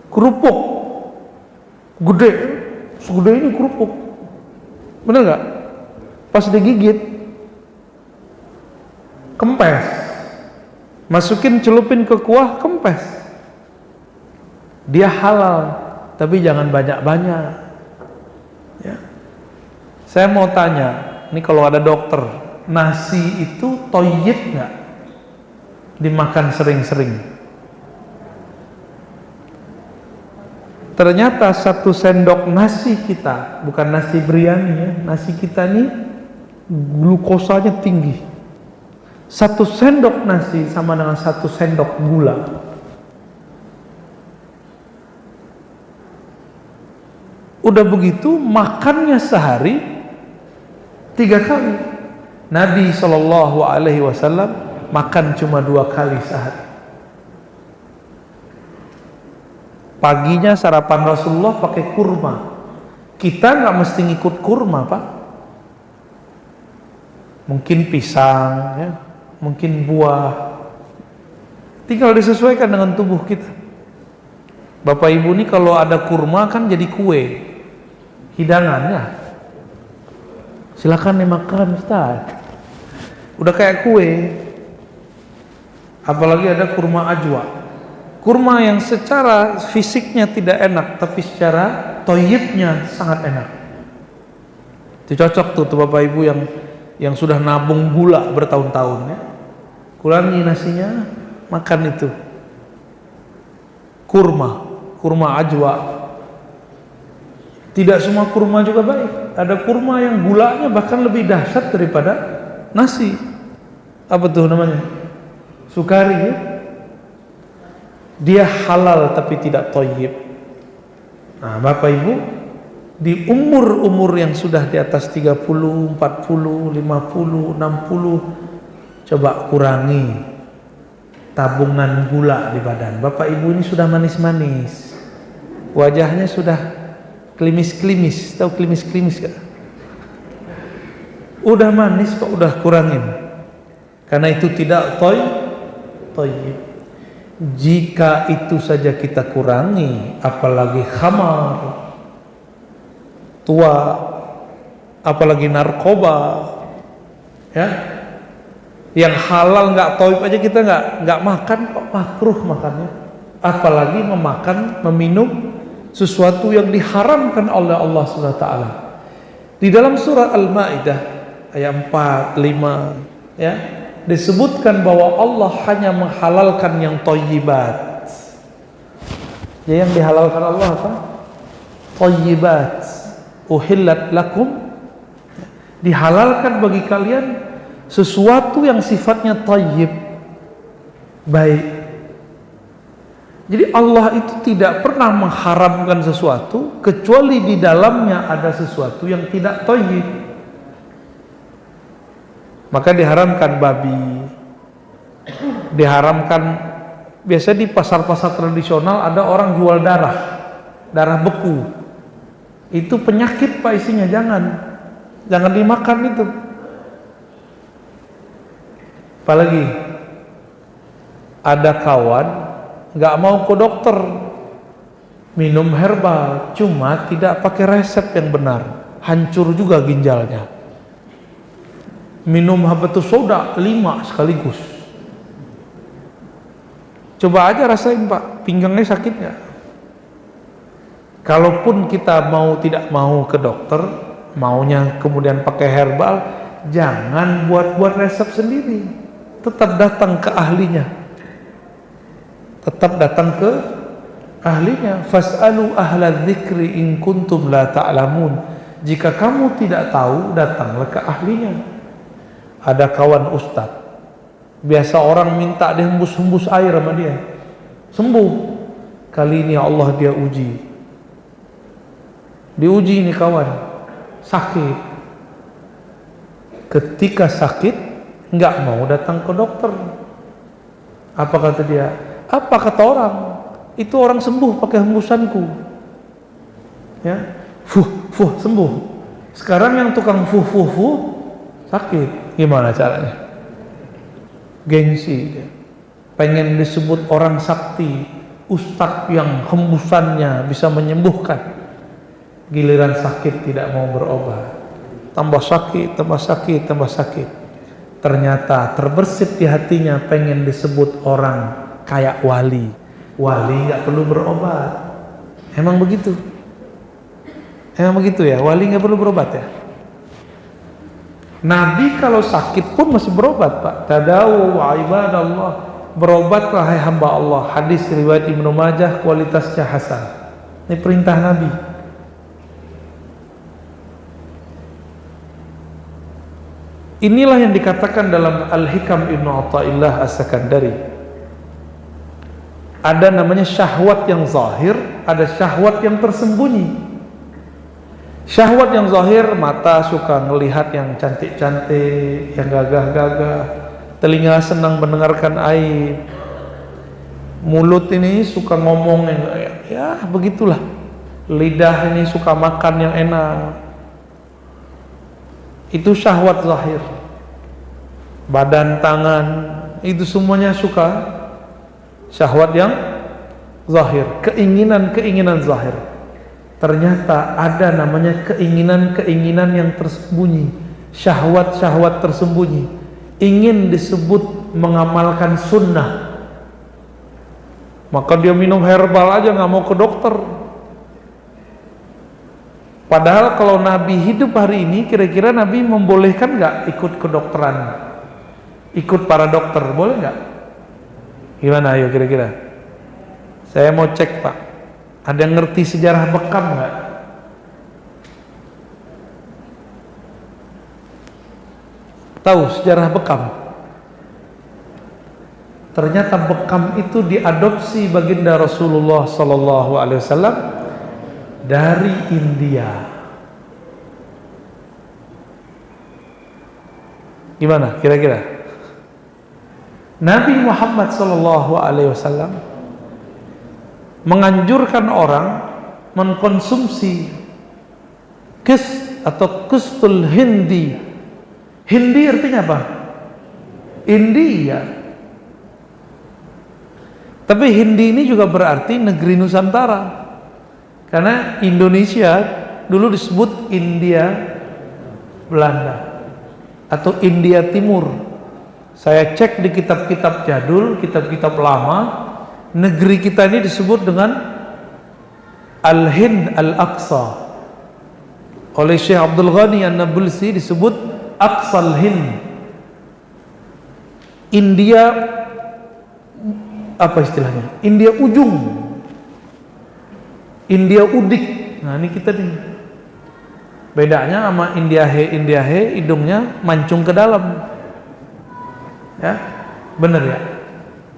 Kerupuk gede, segede ini kerupuk, bener nggak? Pas digigit kempes, masukin celupin ke kuah, kempes. Dia halal, tapi jangan banyak-banyak ya. Saya mau tanya, ini kalau ada dokter, nasi itu thayyib nggak dimakan sering-sering? Ternyata 1 sendok nasi kita, bukan nasi biryani ya, nasi kita ini glukosanya tinggi. 1 sendok nasi sama dengan 1 sendok gula. Udah begitu makannya sehari 3 kali. Nabi SAW makan cuma 2 kali sehari. Paginya sarapan Rasulullah pakai kurma. Kita nggak mesti ngikut kurma Pak. Mungkin pisang ya, mungkin buah, tinggal disesuaikan dengan tubuh kita. Bapak Ibu nih kalau ada kurma kan jadi kue, hidangannya silakan dimakan Ustaz, udah kayak kue. Apalagi ada kurma ajwa, kurma yang secara fisiknya tidak enak tapi secara thayyibnya sangat enak. Itu cocok tuh Bapak Ibu yang sudah nabung gula bertahun-tahun ya. Kurangi nasinya, makan itu kurma ajwa. Tidak semua kurma juga baik. Ada kurma yang gulanya bahkan lebih dahsyat daripada nasi. Apa tuh namanya? Sukari ya. Dia halal tapi tidak thayyib. Nah Bapak Ibu, di umur yang sudah di atas 30, 40, 50, 60, coba kurangi tabungan gula di badan. Bapak Ibu ini sudah manis-manis, wajahnya sudah klimis-klimis. Tahu klimis-klimis gak? Udah manis kok udah kurangin, karena itu tidak thayyib. Jika itu saja kita kurangi, apalagi khamar, tua, apalagi narkoba ya, yang halal nggak thayyib aja kita nggak makan kok, makruh makannya, apalagi meminum sesuatu yang diharamkan oleh Allah SWT. Di dalam surat Al-Maidah ayat 4, 5 ya, disebutkan bahwa Allah hanya menghalalkan yang thayyibat. Ya, yang dihalalkan Allah apa? Thayyibat. Uhillat lakum, dihalalkan bagi kalian sesuatu yang sifatnya thayyib, baik. Jadi Allah itu tidak pernah mengharamkan sesuatu kecuali di dalamnya ada sesuatu yang tidak thayyib. Maka diharamkan babi, diharamkan. Biasa di pasar-pasar tradisional ada orang jual darah beku. Itu penyakit Pak isinya, jangan dimakan itu. Apalagi ada kawan nggak mau ke dokter, minum herbal, cuma tidak pakai resep yang benar, hancur juga ginjalnya. Minum habatus sauda 5 sekaligus. Coba aja rasain Pak, pinggangnya sakit nggak? Kalaupun kita tidak mau ke dokter, maunya kemudian pakai herbal, jangan buat resep sendiri, tetap datang ke ahlinya. Tetap datang ke ahlinya. Fas'alu ahla dzikri in kuntum la ta'lamun. Jika kamu tidak tahu, datanglah ke ahlinya. Ada kawan ustaz, biasa orang minta dihembus-hembus air sama dia, sembuh. Kali ini Allah dia diuji ini kawan, sakit. Ketika sakit nggak mau datang ke dokter. Apa kata dia? Apa kata orang? Itu orang sembuh pakai hembusanku. Ya, sembuh. Sekarang yang tukang sakit. Gimana caranya? Gengsi dia. Pengen disebut orang sakti, ustadz yang hembusannya bisa menyembuhkan. Giliran sakit tidak mau berobat. Tambah sakit. Ternyata terbersit di hatinya pengen disebut orang kayak wali nggak perlu berobat. Emang begitu ya, wali nggak perlu berobat ya. Nabi kalau sakit pun masih berobat Pak. Tadawu wa ibadallah, berobatlah hai hamba Allah. Hadis riwayat Ibnu Majah, kualitasnya hasan. Ini perintah Nabi. Inilah yang dikatakan dalam Al-Hikam Ibnu Athaillah As-Sakandari. Ada namanya syahwat yang zahir, ada syahwat yang tersembunyi. Syahwat yang zahir, mata suka ngelihat yang cantik-cantik, yang gagah-gagah, telinga senang mendengarkan aib, mulut ini suka ngomong yang ya begitulah, lidah ini suka makan yang enak. Itu syahwat zahir. Badan, tangan, itu semuanya suka syahwat yang zahir, keinginan zahir. Ternyata ada namanya keinginan yang tersembunyi, syahwat tersembunyi, ingin disebut mengamalkan sunnah, maka dia minum herbal aja, nggak mau ke dokter. Padahal kalau Nabi hidup hari ini, kira-kira Nabi membolehkan nggak ikut kedokteran, ikut para dokter, boleh nggak? Gimana ayo kira-kira? Saya mau cek Pak. Ada yang ngerti sejarah bekam nggak? Tahu sejarah bekam? Ternyata bekam itu diadopsi baginda Rasulullah Sallallahu Alaihi Wasallam dari India. Gimana kira-kira? Nabi Muhammad Sallallahu Alaihi Wasallam menganjurkan orang mengkonsumsi kis atau kustul hindi. Hindi artinya apa? India. Tapi Hindi ini juga berarti negeri Nusantara. Karena Indonesia dulu disebut India Belanda atau India Timur. Saya cek di kitab-kitab jadul, kitab-kitab lama, negeri kita ini disebut dengan Al-Hind Al-Aqsa. Oleh Syekh Abdul Ghani An-Nabulsi disebut Aqsal Hind. India apa istilahnya? India ujung, India udik. Nah ini kita nih. Bedanya sama India he, hidungnya mancung ke dalam. Ya, bener ya.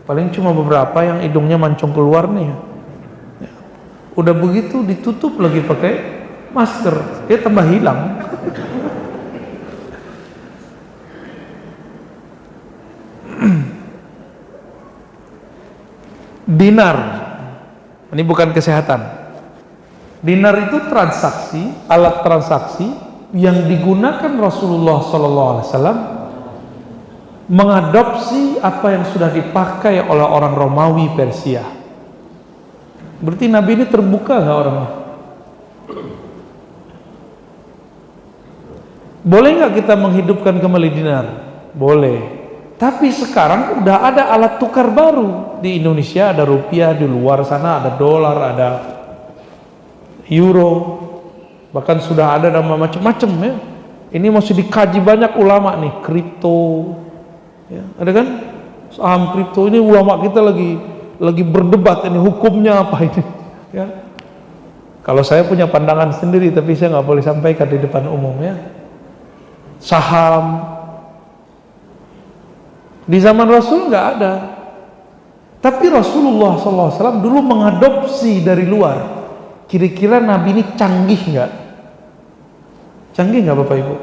paling cuma beberapa yang hidungnya mancung keluar nih. Udah begitu ditutup lagi pakai masker, dia tambah hilang. Dinar, ini bukan kesehatan. Dinar itu transaksi, alat transaksi yang digunakan Rasulullah SAW mengadopsi apa yang sudah dipakai oleh orang Romawi Persia. Berarti Nabi ini terbuka nggak orangnya? Boleh nggak kita menghidupkan kembali dinar? Boleh. Tapi sekarang udah ada alat tukar baru. Di Indonesia ada rupiah, di luar sana ada dolar, ada euro, bahkan sudah ada nama macam-macam ya. Ini masih dikaji banyak ulama nih, kripto. Ya, ada kan? Saham kripto ini ulama kita lagi berdebat ini hukumnya apa ini. Ya. Kalau saya punya pandangan sendiri, tapi saya nggak boleh sampaikan di depan umum ya. Saham di zaman Rasul nggak ada, tapi Rasulullah SAW dulu mengadopsi dari luar. Kira-kira Nabi ini canggih nggak? Canggih nggak Bapak Ibu?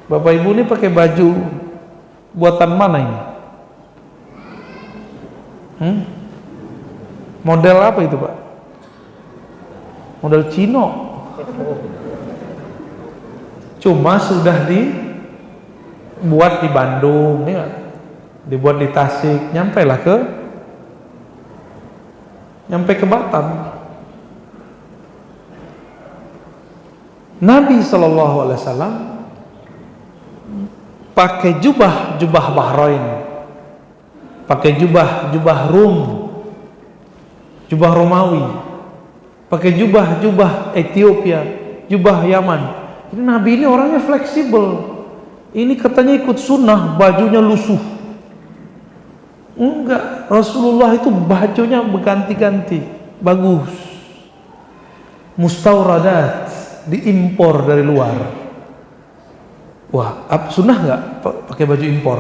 Bapak Ibu ini pakai baju buatan mana ini? Model apa itu Pak? Model Cino. Cuma sudah dibuat di Bandung, ya, dibuat di Tasik, nyampe ke Batam. Nabi SAW pakai jubah Bahrain, pakai jubah Rum, jubah Romawi, pakai jubah Ethiopia, jubah Yaman. Ini Nabi ini orangnya fleksibel. Ini katanya ikut sunnah, bajunya lusuh. Enggak, Rasulullah itu bajunya berganti-ganti, bagus. Mustauradat, diimpor dari luar. Wah, sunnah nggak pakai baju impor?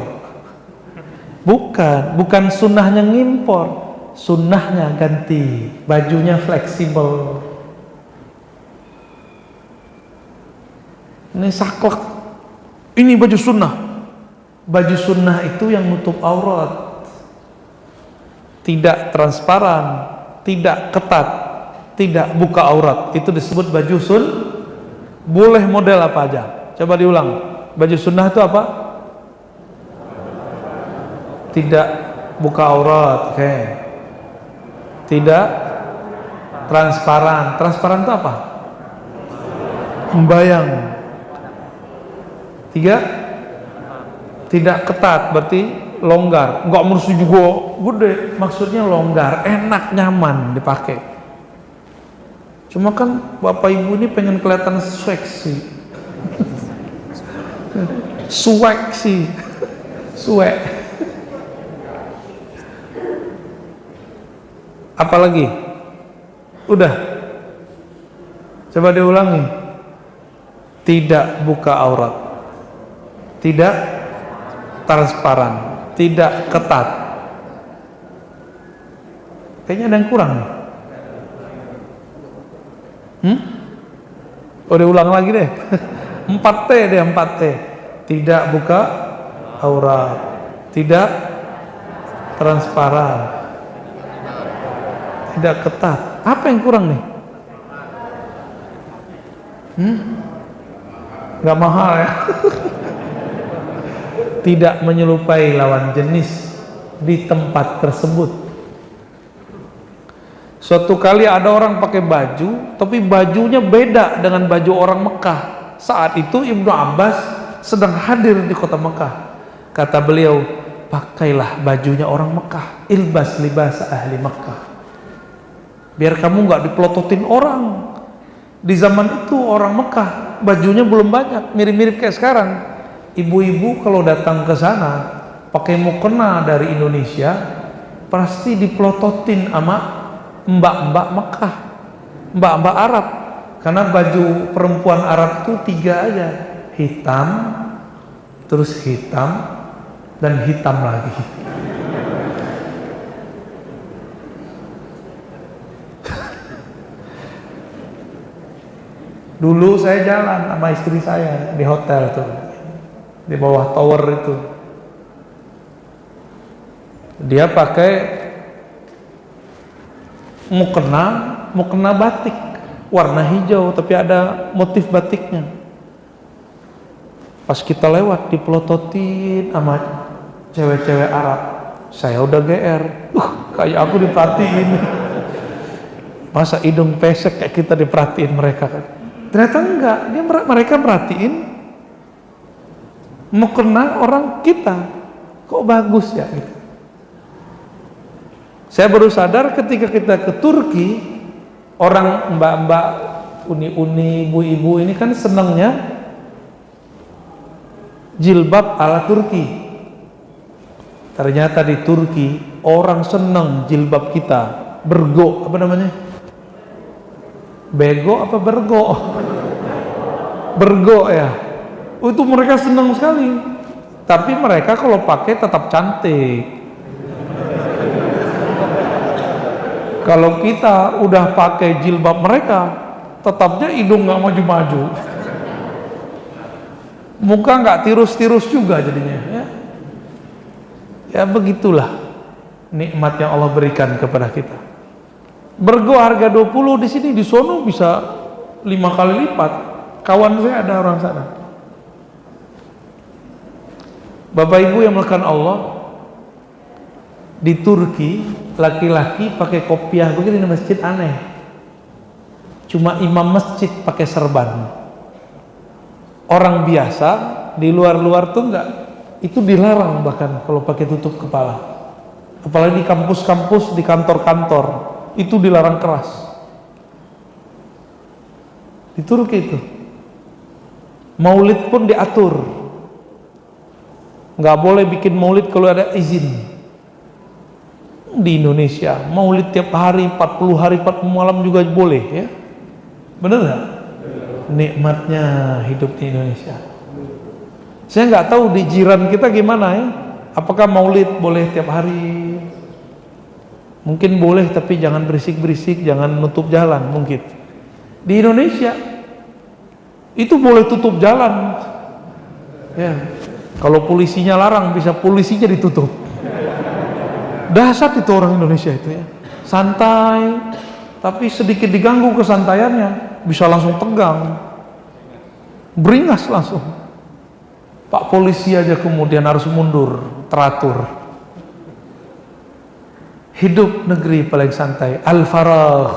Bukan sunnahnya ngimpor, sunnahnya ganti, bajunya fleksibel. Ini saklek, ini baju sunnah. Baju sunnah itu yang nutup aurat, tidak transparan, tidak ketat, tidak buka aurat, itu disebut baju boleh model apa aja. Coba diulang, baju sunnah itu apa? Tidak buka aurat, oke. Tidak transparan. Transparan itu apa? Membayang. 3, tidak ketat, berarti longgar. Enggak mesti juga gede, maksudnya longgar, enak, nyaman dipakai. Cuma kan Bapak Ibu ini pengen kelihatan seksi. Seksi. Suek. Apalagi? Udah. Coba diulangi. Tidak buka aurat, tidak transparan, tidak ketat. Kayaknya ada yang kurang nih. Udah ulang lagi deh. 4T deh, 4T. Tidak buka aurat, tidak transparan, tidak ketat. Apa yang kurang nih? Gak mahal ya. Tidak menyerupai lawan jenis di tempat tersebut. Suatu kali ada orang pakai baju, tapi bajunya beda dengan baju orang Mekah. Saat itu Ibnu Abbas sedang hadir di kota Mekah. Kata beliau, pakailah bajunya orang Mekah, ilbas libas ahli Mekah, biar kamu nggak dipelototin orang. Di zaman itu orang Mekah bajunya belum banyak, mirip-mirip kayak sekarang. Ibu-ibu kalau datang ke sana pakai mukena dari Indonesia, pasti dipelototin sama mbak-mbak Mekah, mbak-mbak Arab. Karena baju perempuan Arab itu 3 aja, hitam, terus hitam, dan hitam lagi. Dulu saya jalan sama istri saya di hotel tuh, di bawah tower itu. Dia pakai mukena batik warna hijau tapi ada motif batiknya. Pas kita lewat dipelototin sama cewek-cewek Arab, saya udah GR. Kayak aku diperhatiin. Masa hidung pesek kayak kita diperhatiin mereka kan? Ternyata enggak, mereka merhatiin mukena orang kita. Kok bagus ya gitu. Saya baru sadar ketika kita ke Turki, orang mbak-mbak, uni-uni, ibu-ibu ini kan senangnya jilbab ala Turki. Ternyata di Turki orang senang jilbab kita. Bergo, apa namanya? Bego apa bergo? Bergo ya. Itu mereka senang sekali. Tapi mereka kalau pakai tetap cantik. Kalau kita udah pakai jilbab mereka, tetapnya hidung nggak maju-maju, muka nggak tirus-tirus juga jadinya. Ya begitulah nikmat yang Allah berikan kepada kita. Bergo harga 20 di sini, di sono bisa 5 kali lipat. Kawan saya ada orang sana. Bapak Ibu yang melakukan Allah, di Turki laki-laki pakai kopiah begini di masjid aneh. Cuma imam masjid pakai serban. Orang biasa di luar-luar tuh enggak, itu dilarang bahkan kalau pakai tutup kepala. Apalagi di kampus-kampus, di kantor-kantor, itu dilarang keras. Di Turki itu maulid pun diatur, nggak boleh bikin maulid kalau ada izin. Di Indonesia maulid tiap hari, 40 hari 40 malam juga boleh ya, bener nggak? Nikmatnya hidup di Indonesia. Saya nggak tahu di jiran kita gimana ya, apakah maulid boleh tiap hari? Mungkin boleh, tapi jangan berisik-berisik, jangan nutup jalan mungkin. Di Indonesia itu boleh tutup jalan ya, kalau polisinya larang bisa polisinya ditutup. Dahsyat itu orang Indonesia itu ya, santai, tapi sedikit diganggu kesantaiannya bisa langsung tegang, beringas langsung. Pak polisi aja kemudian harus mundur, teratur. Hidup negeri paling santai, al-faragh.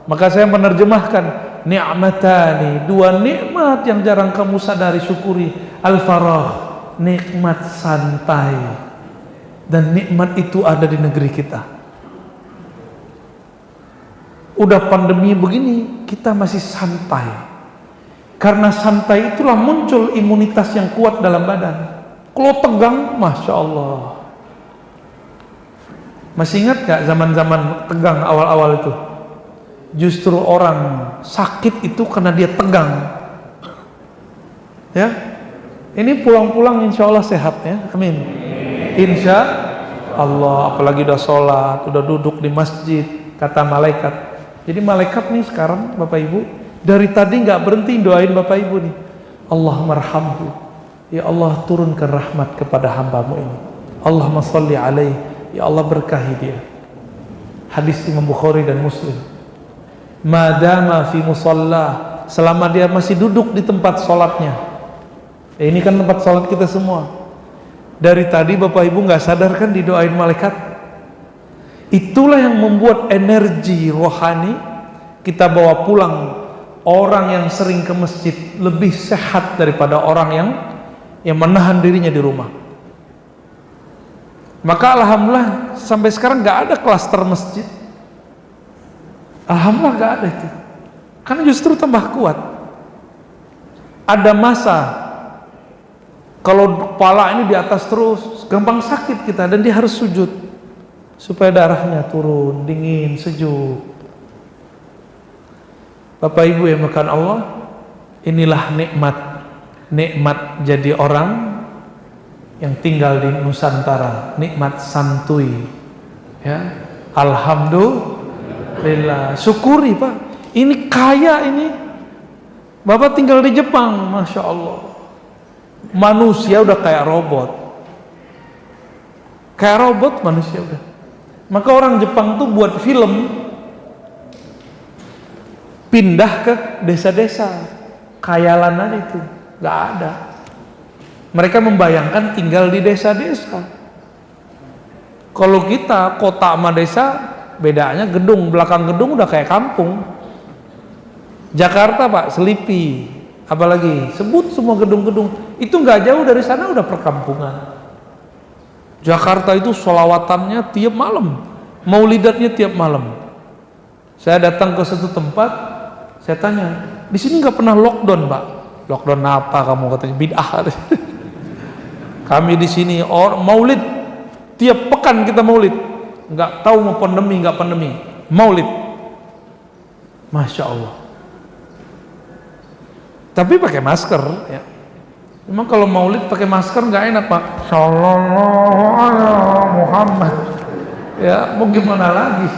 Maka saya menerjemahkan ni'matani, dua nikmat yang jarang kamu sadari, syukuri. Al-faragh, nikmat santai. Dan nikmat itu ada di negeri kita. Udah pandemi begini, kita masih santai. Karena santai itulah muncul imunitas yang kuat dalam badan. Kalau tegang, Masya Allah. Masih ingat gak zaman-zaman tegang awal-awal itu? Justru orang sakit itu karena dia tegang. Ya, ini pulang-pulang insya Allah sehat ya, amin. Insya Allah, apalagi udah sholat, udah duduk di masjid, kata malaikat. Jadi malaikat nih sekarang Bapak Ibu dari tadi nggak berhenti doain Bapak Ibu nih. Allahumma arhamhu, ya Allah turunkan rahmat kepada hambamu ini. Allahumma sholli alaihi, ya Allah berkahi dia. Hadis Imam Bukhari dan Muslim. Madama fi musalla, selama dia masih duduk di tempat sholatnya. Ini kan tempat sholat kita semua. Dari tadi Bapak Ibu nggak sadar kan didoain malaikat. Itulah yang membuat energi rohani kita bawa pulang. Orang yang sering ke masjid lebih sehat daripada orang yang menahan dirinya di rumah. Maka alhamdulillah sampai sekarang nggak ada klaster masjid. Alhamdulillah nggak ada itu. Karena justru tambah kuat. Ada masa kalau kepala ini di atas terus, gampang sakit kita, dan dia harus sujud supaya darahnya turun, dingin, sejuk. Bapak Ibu yang makan Allah, inilah nikmat jadi orang yang tinggal di Nusantara, nikmat santuy. Ya, alhamdulillah, syukuri Pak. Ini kaya ini. Bapak tinggal di Jepang, Masya Allah, manusia udah kayak robot. Kayak robot manusia udah. Maka orang Jepang tuh buat film, pindah ke desa-desa, khayalan aja itu, gak ada. Mereka membayangkan tinggal di desa-desa. Kalau kita kota sama desa, bedanya gedung, belakang gedung udah kayak kampung. Jakarta Pak, Selipi, apalagi sebut semua gedung-gedung, itu nggak jauh dari sana udah perkampungan. Jakarta itu sholawatannya tiap malam, maulidatnya tiap malam. Saya datang ke satu tempat, saya tanya, di sini nggak pernah lockdown Pak? Lockdown apa kamu? Katanya bid'ah. Kami di sini maulid tiap pekan kita maulid, nggak tahu mau pandemi nggak pandemi, maulid. Masya Allah. Tapi pakai masker ya. Memang kalau maulid pakai masker nggak enak Pak. Sallallahu alaihi Muhammad. Ya mau gimana lagi?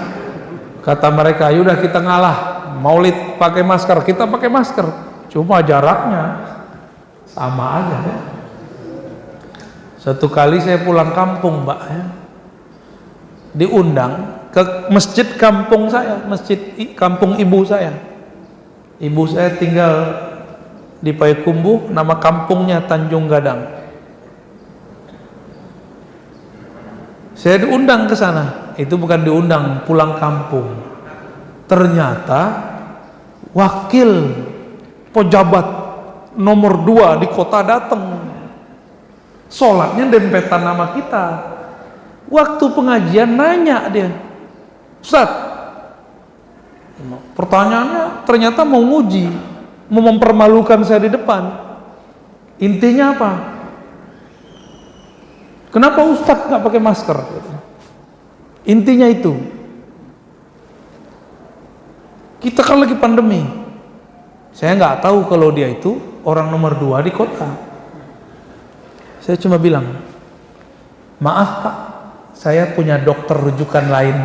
Kata mereka, yaudah kita ngalah. Maulid pakai masker, kita pakai masker. Cuma jaraknya sama aja ya. Satu kali saya pulang kampung Mbak ya, diundang ke masjid kampung saya, masjid kampung ibu saya. Ibu saya tinggal di Payakumbuh, nama kampungnya Tanjung Gadang. Saya diundang ke sana, itu bukan diundang, pulang kampung. Ternyata wakil pejabat nomor 2 di kota datang. Sholatnya dempetan nama kita. Waktu pengajian nanya dia, Ustaz, pertanyaannya ternyata mau nguji, mau mempermalukan saya di depan. Intinya apa? Kenapa Ustaz nggak pakai masker? Intinya itu. Kita kan lagi pandemi. Saya nggak tahu kalau dia itu orang nomor 2 di kota. Saya cuma bilang, maaf Pak, saya punya dokter rujukan lain.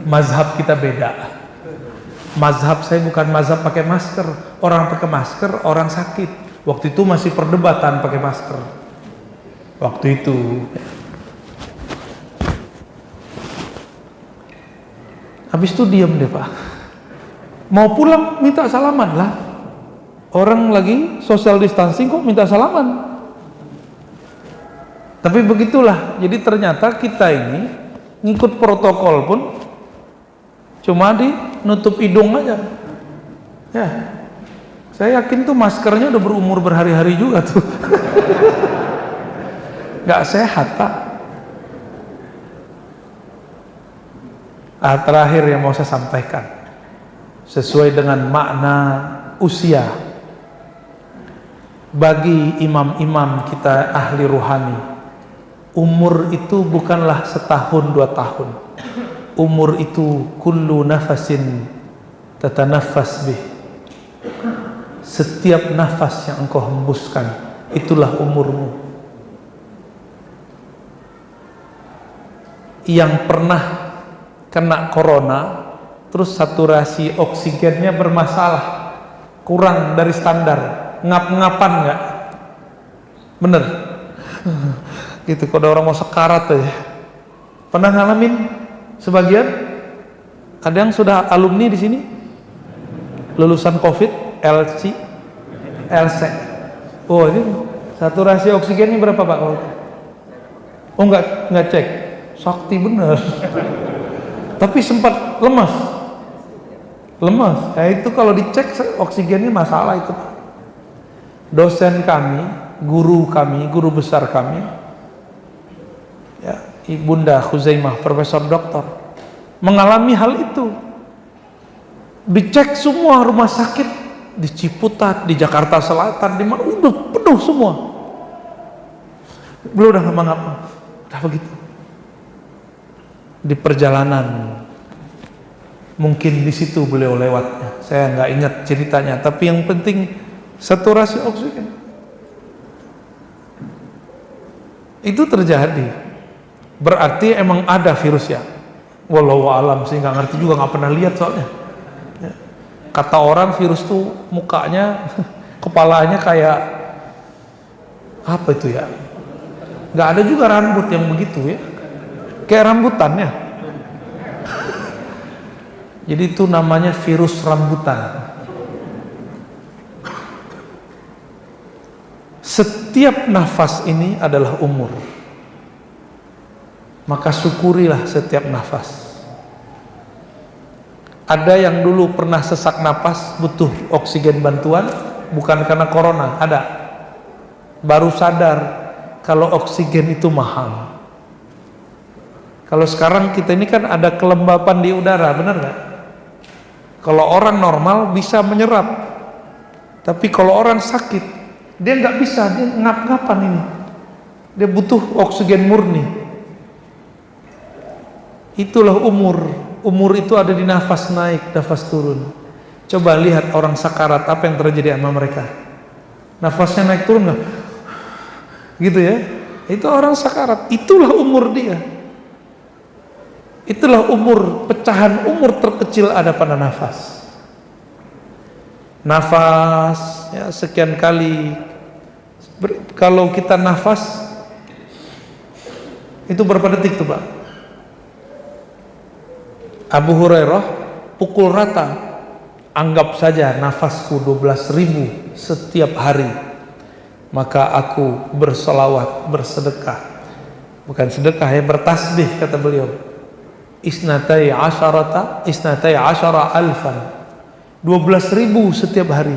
Mazhab kita beda. Mazhab saya bukan mazhab pakai masker. Orang pakai masker, orang sakit. Waktu itu masih perdebatan pakai masker. Waktu itu. Habis itu diam deh Pak. Mau pulang minta salaman lah. Orang lagi social distancing kok minta salaman. Tapi begitulah. Jadi ternyata kita ini ngikut protokol pun cuma nutup hidung aja. Ya, saya yakin tuh maskernya udah berumur berhari-hari juga tuh. Gak sehat Pak. Terakhir yang mau saya sampaikan, sesuai dengan makna usia, bagi imam-imam kita ahli ruhani, umur itu bukanlah setahun 2 tahun. Umur itu kullu nafasin tatanaffas bih. Setiap nafas yang engkau hembuskan, itulah umurmu. Yang pernah kena corona, terus saturasi oksigennya bermasalah, kurang dari standar, ngap-ngapan nggak? Bener? Gitu, kalau ada orang mau sekarat aja. Pernah ngalamin? Sebagian? Ada yang sudah alumni di sini? Lulusan COVID, LC, LC. Oh ini saturasi oksigennya berapa Pak? Oh nggak cek, sakti bener. Tapi sempat lemas. Ya itu kalau dicek oksigennya masalah itu. Dosen kami, guru besar kami, ya, Ibunda Khuzaimah, Profesor Doktor, mengalami hal itu. Dicek semua rumah sakit di Ciputat, di Jakarta Selatan, di mana udah penuh semua. Beliau udah ngapa-ngapa, udah begitu. Di perjalanan, mungkin di situ beliau lewatnya. Saya nggak ingat ceritanya, tapi yang penting saturasi oksigen itu terjadi. Berarti emang ada virusnya. Wallahu alam, saya nggak ngerti juga, nggak pernah lihat soalnya. Ya. Kata orang virus tuh mukanya, kepalanya kayak apa itu ya? Nggak ada juga rambut yang begitu ya, kayak rambutan ya. Jadi itu namanya virus rambutan. Setiap nafas ini adalah umur, maka syukurilah setiap nafas. Ada yang dulu pernah sesak napas butuh oksigen bantuan, bukan karena corona, ada, baru sadar kalau oksigen itu mahal. Kalau sekarang kita ini kan ada kelembapan di udara, benar nggak? Kalau orang normal bisa menyerap, tapi kalau orang sakit dia nggak bisa, dia ngap-ngapan ini, dia butuh oksigen murni. Itulah umur. Umur itu ada di nafas naik, nafas turun. Coba lihat orang sakarat, apa yang terjadi sama mereka? Nafasnya naik turun nggak? Gitu ya. Itu orang sakarat. Itulah umur dia. Itulah umur, pecahan umur terkecil ada pada nafas. Nafas ya, sekian kali. Kalau kita nafas itu berapa detik tuh Pak? Abu Hurairah pukul rata, anggap saja nafasku 12.000 setiap hari, maka aku berselawat, bersedekah, bukan sedekah ya, bertasbih kata beliau, isnatai asyara alfan, 12.000 setiap hari.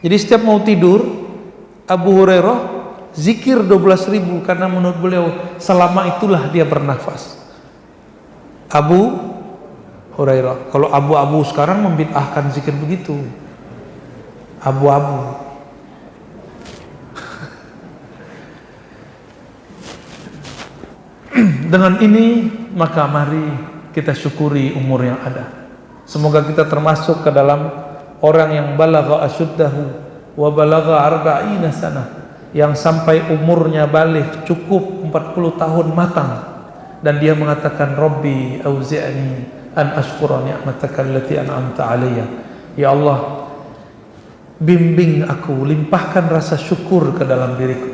Jadi setiap mau tidur Abu Hurairah zikir 12.000, karena menurut beliau selama itulah dia bernafas. Abu Hurairah. Kalau abu-abu sekarang membid'ahkan zikir begitu, abu-abu. Dengan ini maka mari kita syukuri umur yang ada. Semoga kita termasuk ke dalam orang yang balagha asyuddahu wa balagha arba'ina sanah, yang sampai umurnya balik cukup 40 tahun matang, dan dia mengatakan Rabbi auzi'ni an ashkura ni'mataka allati an'amta alayya. Ya Allah, bimbing aku, limpahkan rasa syukur ke dalam diriku.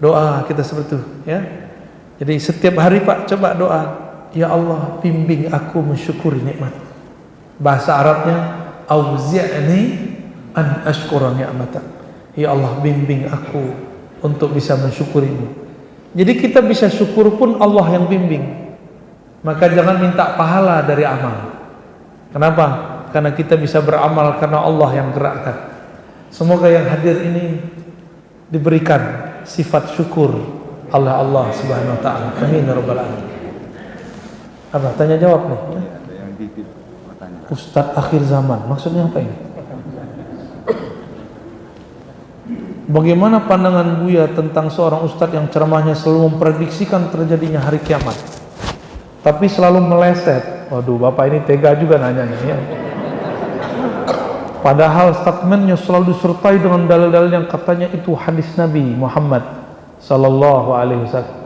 Doa kita seperti itu ya. Jadi setiap hari Pak coba doa, ya Allah bimbing aku mensyukuri nikmat. Bahasa Arabnya auzi'ni an ashkura ni'matak. Ya Allah bimbing aku untuk bisa mensyukurimu. Jadi kita bisa syukur pun Allah yang bimbing. Maka jangan minta pahala dari amal. Kenapa? Karena kita bisa beramal karena Allah yang gerakkan. Semoga yang hadir ini diberikan sifat syukur oleh Allah Subhanahu wa taala. Amin ya rabbal alamin. Apa tanya jawab nih? Ya? Ustadz akhir zaman. Maksudnya apa ini? Bagaimana pandangan Buya tentang seorang ustadz yang ceramahnya selalu memprediksikan terjadinya hari kiamat, tapi selalu meleset? Waduh, Bapak ini tega juga nanyanya ya. Padahal statementnya selalu disertai dengan dalil-dalil yang katanya itu hadis Nabi Muhammad sallallahu alaihi wasallam.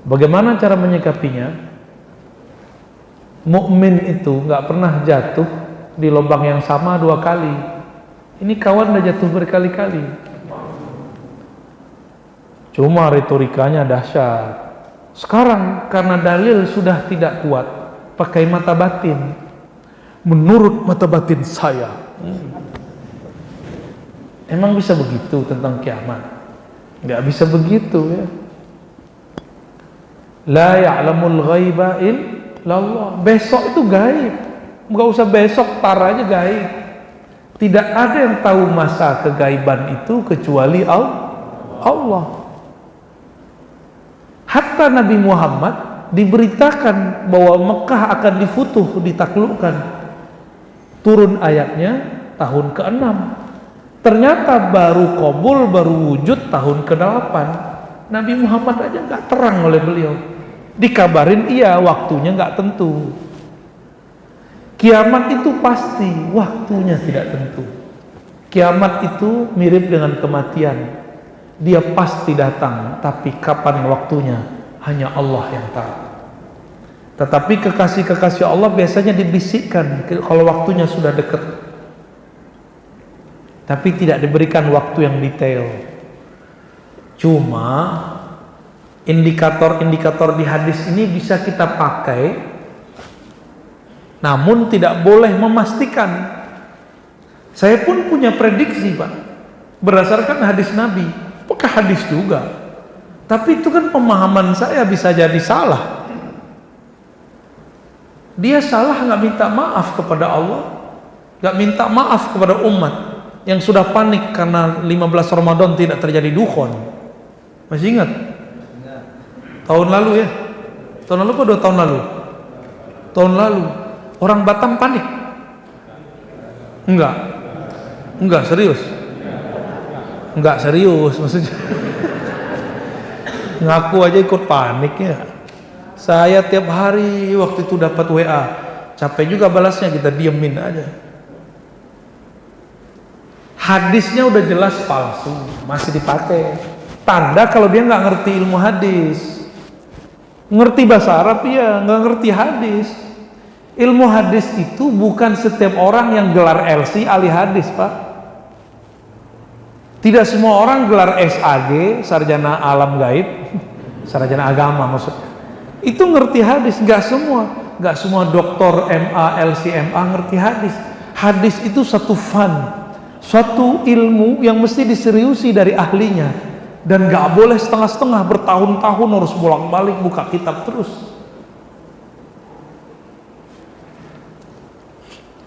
Bagaimana cara menyikapinya? Mukmin itu nggak pernah jatuh di lubang yang sama 2 kali. Ini kawan udah jatuh berkali-kali. Cuma retorikanya dahsyat. Sekarang karena dalil sudah tidak kuat, pakai mata batin. Menurut mata batin saya. Emang bisa begitu tentang kiamat? Nggak bisa begitu ya. La ya'lamul ghaiba illallah. Besok itu gaib. Nggak usah besok, tar aja gaib. Tidak ada yang tahu masa kegaiban itu kecuali Allah. Hatta Nabi Muhammad diberitakan bahwa Mekah akan difutuh, ditaklukkan. Turun ayatnya tahun ke-6. Ternyata baru qabul, baru wujud tahun ke-8. Nabi Muhammad aja nggak terang oleh beliau. Dikabarin iya, waktunya nggak tentu. Kiamat itu pasti, waktunya tidak tentu. Kiamat itu mirip dengan kematian. Dia pasti datang, tapi kapan waktunya hanya Allah yang tahu. Tetapi kekasih-kekasih Allah biasanya dibisikkan kalau waktunya sudah dekat. Tapi tidak diberikan waktu yang detail. Cuma indikator-indikator di hadis ini bisa kita pakai, namun tidak boleh memastikan. Saya pun punya prediksi, Pak, berdasarkan hadis Nabi. Apakah hadis juga? Tapi itu kan pemahaman saya bisa jadi salah. Dia salah nggak minta maaf kepada Allah, nggak minta maaf kepada umat yang sudah panik karena 15 Ramadan tidak terjadi dukhon. Masih ingat? Tahun lalu ya? Tahun lalu apa 2 tahun lalu? Tahun lalu. Orang Batam panik? Enggak, serius? Enggak serius maksudnya. Ngaku aja ikut panik ya. Saya tiap hari waktu itu dapat WA, capek juga balasnya, kita diemin aja. Hadisnya udah jelas palsu, masih dipakai. Tanda kalau dia nggak ngerti ilmu hadis. Ngerti bahasa Arab ya, nggak ngerti hadis. Ilmu hadis itu bukan setiap orang yang gelar LC ahli hadis, Pak. Tidak semua orang gelar SAG, sarjana alam gaib, sarjana agama maksudnya, itu ngerti hadis. Nggak semua doktor MA, LC, MA ngerti hadis. Hadis itu satu suatu ilmu yang mesti diseriusi dari ahlinya, dan nggak boleh setengah-setengah, bertahun-tahun harus bolak-balik buka kitab terus.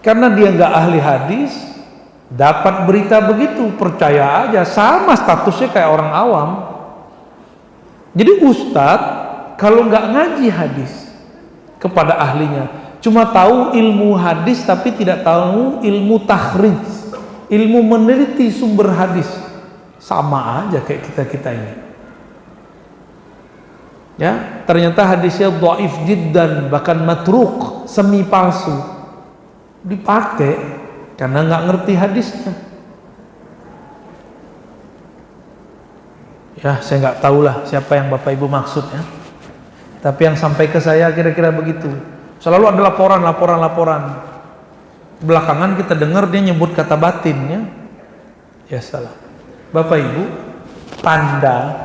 Karena dia nggak ahli hadis, dapat berita begitu, percaya aja, sama statusnya kayak orang awam. Jadi ustadz kalau nggak ngaji hadis kepada ahlinya, cuma tahu ilmu hadis tapi tidak tahu ilmu takhrij, ilmu meneliti sumber hadis, sama aja kayak kita ini. Ya, ternyata hadisnya dhaif jiddan, bahkan matruk, semi palsu, dipakai karena nggak ngerti hadisnya. Ya, saya nggak tahulah siapa yang Bapak Ibu maksud ya. Tapi yang sampai ke saya kira-kira begitu. Selalu ada laporan. Belakangan kita dengar dia nyebut kata batinnya. Ya salah. Bapak Ibu, tanda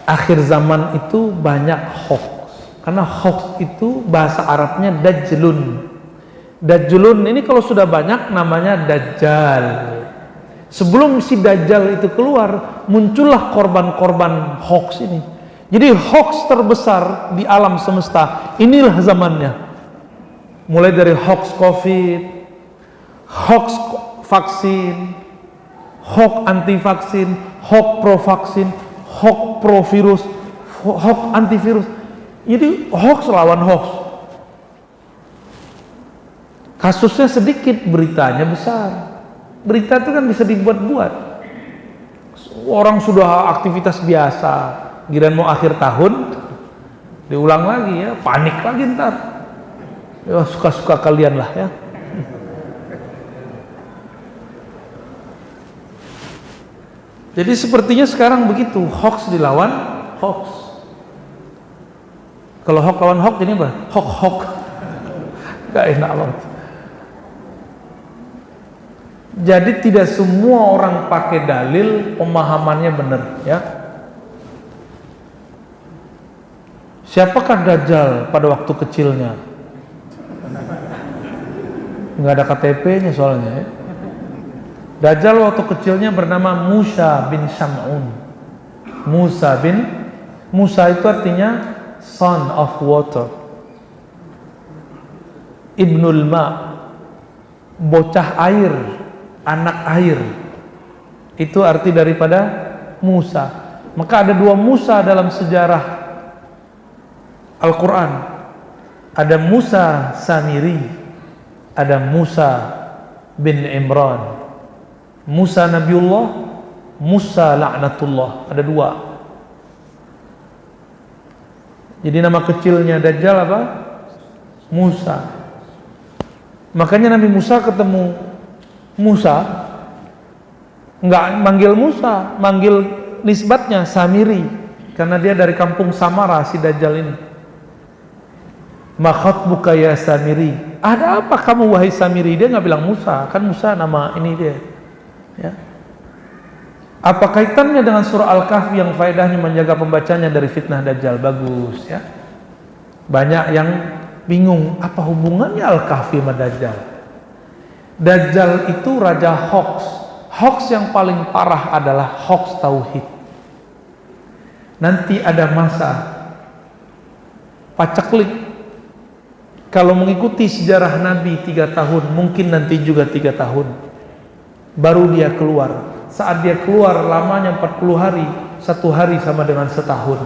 akhir zaman itu banyak hoax. Karena hoax itu bahasa Arabnya dajjalun. Dajjalun ini kalau sudah banyak namanya dajjal. Sebelum si dajjal itu keluar, muncullah korban-korban hoax ini. Jadi hoax terbesar di alam semesta inilah zamannya. Mulai dari hoax Covid, hoax vaksin, hoax anti vaksin, hoax pro vaksin, hoax pro virus, hoax antivirus. Jadi hoax lawan hoax. Kasusnya sedikit, beritanya besar. Berita itu kan bisa dibuat-buat. Orang sudah aktivitas biasa, giliran mau akhir tahun diulang lagi ya, panik lagi ntar. Ya suka-suka kalian lah ya. Jadi sepertinya sekarang begitu, hoax dilawan hoax. Kalau hoax lawan hoax ini apa? Hoax. Gak enak banget. Jadi tidak semua orang pakai dalil pemahamannya benar ya. Siapakah Dajjal pada waktu kecilnya? Nggak ada KTP-nya soalnya ya. Dajjal waktu kecilnya bernama Musa bin Sam'un. Musa itu artinya son of water, ibnul ma, bocah air, anak air. Itu arti daripada Musa. Maka ada 2 Musa dalam sejarah Al-Quran. Ada Musa Samiri, ada Musa bin Imran. Musa Nabiullah, Musa laknatullah. Ada 2. Jadi nama kecilnya Dajjal apa? Musa. Makanya Nabi Musa ketemu Musa, nggak manggil Musa, manggil nisbatnya Samiri. karena dia dari kampung Samara si Dajjal ini. Ma khatbuka ya Samiri? Ada apa kamu wahai Samiri? Dia nggak bilang Musa, kan Musa nama ini dia. Ya. Apa kaitannya dengan surah Al-Kahfi yang faedahnya menjaga pembacanya dari fitnah Dajjal? Bagus ya. Banyak yang bingung apa hubungannya Al-Kahfi sama Dajjal. Dajjal itu raja hoax. Hoax yang paling parah adalah hoax tauhid. Nanti ada masa paceklik. Kalau mengikuti sejarah Nabi 3 tahun, mungkin nanti juga 3 tahun baru dia keluar. Saat dia keluar lamanya 40 hari, 1 hari sama dengan setahun.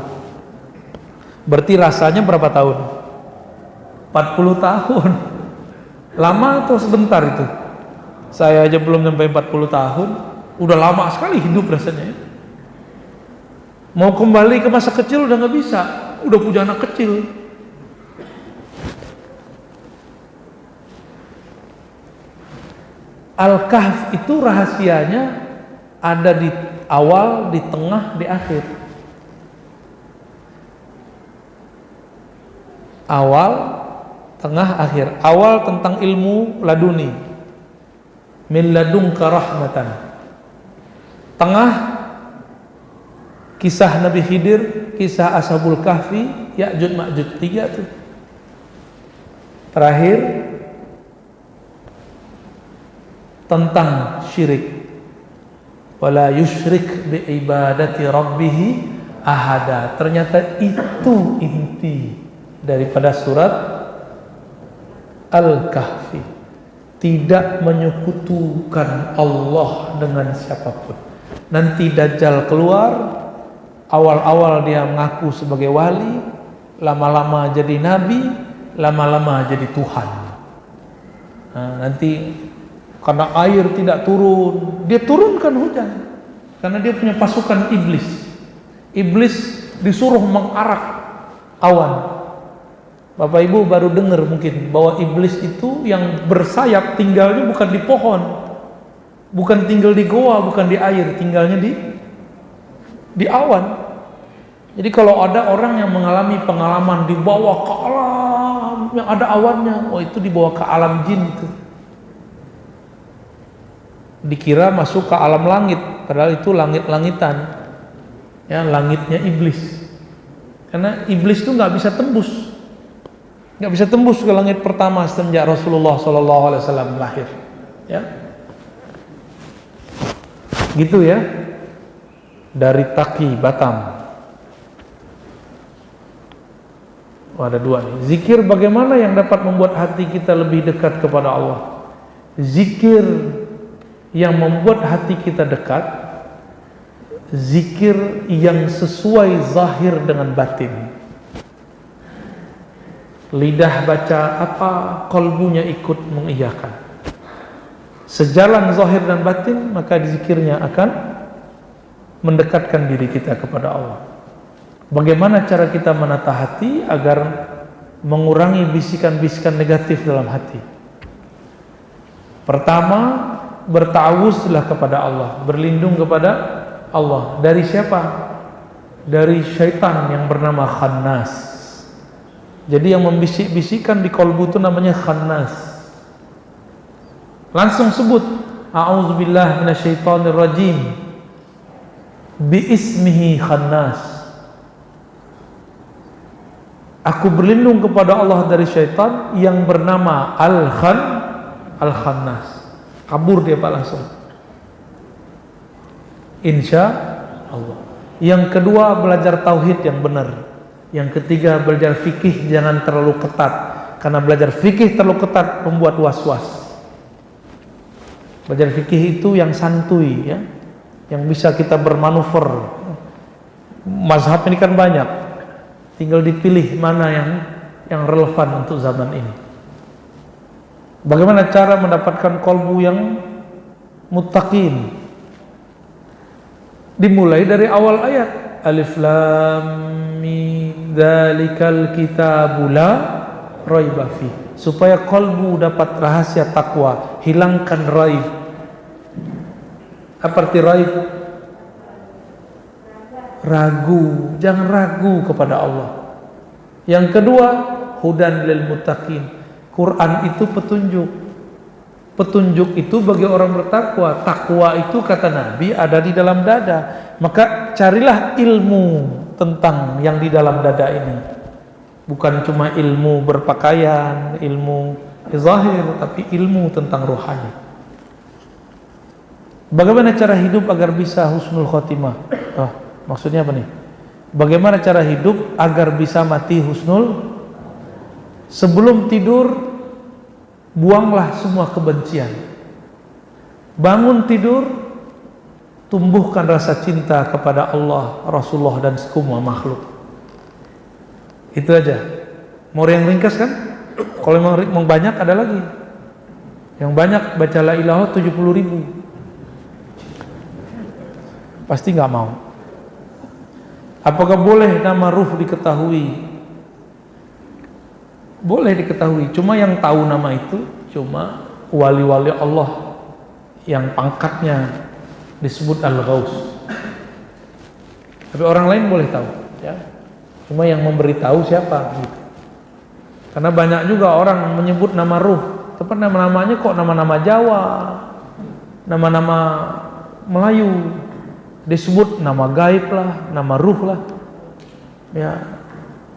Berarti rasanya berapa tahun? 40 tahun. Lama atau sebentar itu? Saya aja belum sampai 40 tahun, udah lama sekali hidup rasanya ya. Mau kembali ke masa kecil udah nggak bisa, udah punya anak kecil. Al-Kahf itu rahasianya ada di awal, di tengah, di akhir. Awal, tengah, akhir. Awal tentang ilmu laduni, min ladunka rahmatan. Tengah, kisah Nabi Khidir, kisah Ashabul Kahfi, Ya'juj Ma'juj, 3 tuh. Terakhir tentang syirik. Wala yusyrik bi ibadati rabbih ahada. Ternyata itu inti daripada surat Al-Kahfi. Tidak menyekutukan Allah dengan siapapun. Nanti Dajjal keluar, awal-awal dia mengaku sebagai wali, lama-lama jadi nabi, lama-lama jadi Tuhan. Nah, nanti karena air tidak turun, dia turunkan hujan. Karena dia punya pasukan iblis. Iblis disuruh mengarak awan. Bapak Ibu baru dengar mungkin bahwa iblis itu yang bersayap tinggalnya bukan di pohon, bukan tinggal di goa, bukan di air, tinggalnya di awan. Jadi kalau ada orang yang mengalami pengalaman dibawa ke alam yang ada awannya, oh itu dibawa ke alam jin itu. Dikira masuk ke alam langit, padahal itu langit-langitan, ya langitnya iblis. Karena iblis itu nggak bisa tembus ke langit pertama semenjak Rasulullah SAW lahir, ya. Gitu ya, dari Taki Batam. Oh, ada 2 nih. Zikir bagaimana yang dapat membuat hati kita lebih dekat kepada Allah? Zikir yang membuat hati kita dekat, zikir yang sesuai zahir dengan batin. Lidah baca apa, kalbunya ikut mengiyakan. Sejalan zahir dan batin, maka zikirnya akan mendekatkan diri kita kepada Allah. Bagaimana cara kita menata hati agar mengurangi bisikan-bisikan negatif dalam hati? Pertama, bertawuzlah kepada Allah, berlindung kepada Allah. Dari siapa? Dari syaitan yang bernama Khannas. Jadi yang membisik-bisikkan di kolbu itu namanya Khannas. Langsung sebut, a'udzubillah minasyaitonirrajim, biismihi Khannas. Aku berlindung kepada Allah dari syaitan yang bernama Al-Khannas. Kabur dia Pak langsung. Insya Allah. Yang kedua, belajar tauhid yang benar. Yang ketiga, belajar fikih jangan terlalu ketat. Karena belajar fikih terlalu ketat membuat was-was. Belajar fikih itu yang santuy, ya, yang bisa kita bermanuver. Mazhab ini kan banyak, tinggal dipilih mana yang relevan untuk zaman ini. Bagaimana cara mendapatkan kolbu yang muttaqin? Dimulai dari awal ayat, Alif Lam Mim, dzalikal kitabu la raiba fi. Supaya kolbu dapat rahasia takwa, hilangkan raib. Apa arti raib? ragu, jangan ragu kepada Allah. Yang kedua, hudan lil muttaqin. Quran itu petunjuk. Petunjuk itu bagi orang bertakwa. Takwa itu kata Nabi ada di dalam dada. Maka carilah ilmu tentang yang di dalam dada ini. Bukan cuma ilmu berpakaian, ilmu zahir, tapi ilmu tentang rohani. Bagaimana cara hidup agar bisa husnul khotimah? Maksudnya apa nih? Bagaimana cara hidup agar bisa mati husnul? Sebelum tidur, buanglah semua kebencian. Bangun tidur, tumbuhkan rasa cinta kepada Allah, Rasulullah dan semua makhluk. Itu aja. Mau yang ringkas kan? Kalau mau banyak ada lagi. Yang banyak baca la ilaha 70.000. Pasti nggak mau. Apakah boleh nama ruh diketahui? Boleh diketahui, cuma yang tahu nama itu cuma wali-wali Allah yang pangkatnya disebut Al-Ghaus. Tapi orang lain boleh tahu, ya. Cuma yang memberitahu siapa gitu. Karena banyak juga orang menyebut nama ruh, tapi nama-namanya kok nama-nama Jawa, nama-nama Melayu, disebut nama gaib lah, nama ruh lah, ya.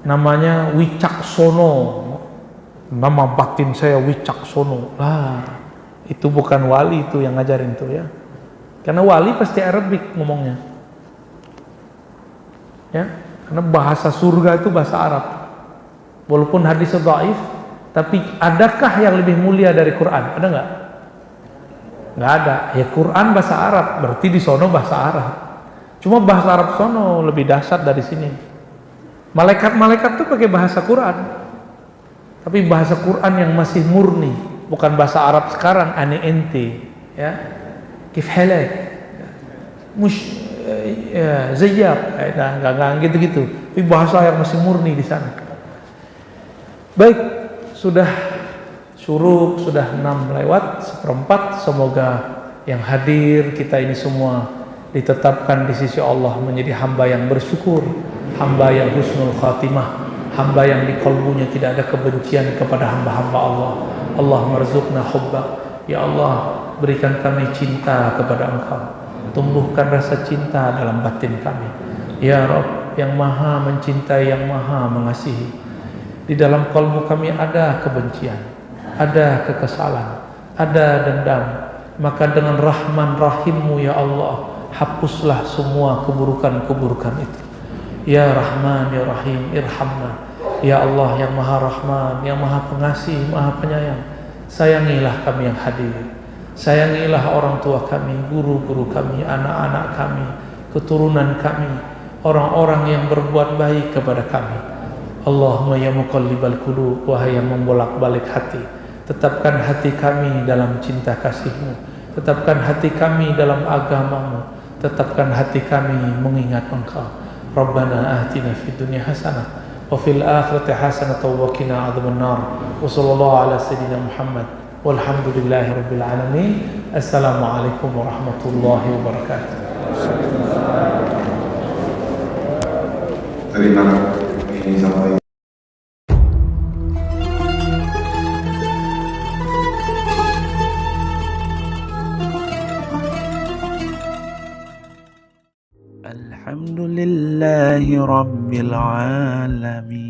Namanya Wicaksono. Nama batin saya Wicaksono. Lah, itu bukan wali itu yang ngajarin tuh ya. Karena wali pasti Arabik ngomongnya. Ya, karena bahasa surga itu bahasa Arab. Walaupun hadisnya dhaif, tapi adakah yang lebih mulia dari Quran? Ada enggak? Enggak ada. Ya Quran bahasa Arab, berarti di sono bahasa Arab. Cuma bahasa Arab sono lebih dahsyat dari sini. Malaikat-malaikat tuh pakai bahasa Quran. Tapi bahasa Quran yang masih murni, bukan bahasa Arab sekarang ane ente, ya. Kif halak? Mush zayyab, enggak gitu-gitu. Tapi bahasa yang masih murni di sana. Baik, sudah syuruk, sudah 6 lewat seperempat. Semoga yang hadir kita ini semua ditetapkan di sisi Allah menjadi hamba yang bersyukur, hamba yang husnul khatimah, hamba yang di kalbunya tidak ada kebencian kepada hamba-hamba Allah. Allah marzuqna hubbak. Ya Allah, berikan kami cinta kepada Engkau. Tumbuhkan rasa cinta dalam batin kami. Ya Rabb, yang maha mencintai, yang maha mengasihi. Di dalam kalbu kami ada kebencian, ada kekesalan, ada dendam. Maka dengan Rahman Rahimmu ya Allah, hapuslah semua keburukan-keburukan itu. Ya Rahman, Ya Rahim, irhamna. Ya Allah yang Maha Rahman, yang Maha Pengasih, Maha Penyayang, sayangilah kami yang hadir. Sayangilah orang tua kami, guru-guru kami, anak-anak kami, keturunan kami, orang-orang yang berbuat baik kepada kami. Allahumma ya muqallibal qulub, wahai yang membolak-balik hati, tetapkan hati kami dalam cinta kasih-Mu, tetapkan hati kami dalam agama-Mu, tetapkan hati kami mengingat Engkau. Rabbana atina fid dunya hasanah wa fil akhirati hasanah wa qina adzabannar. Wa sallallahu ala sayyidina Muhammad walhamdulillahi rabbil alamin. Assalamualaikum warahmatullahi wabarakatuh. Terima kasih sampai Alhamdulillahi Rabbil Alamin.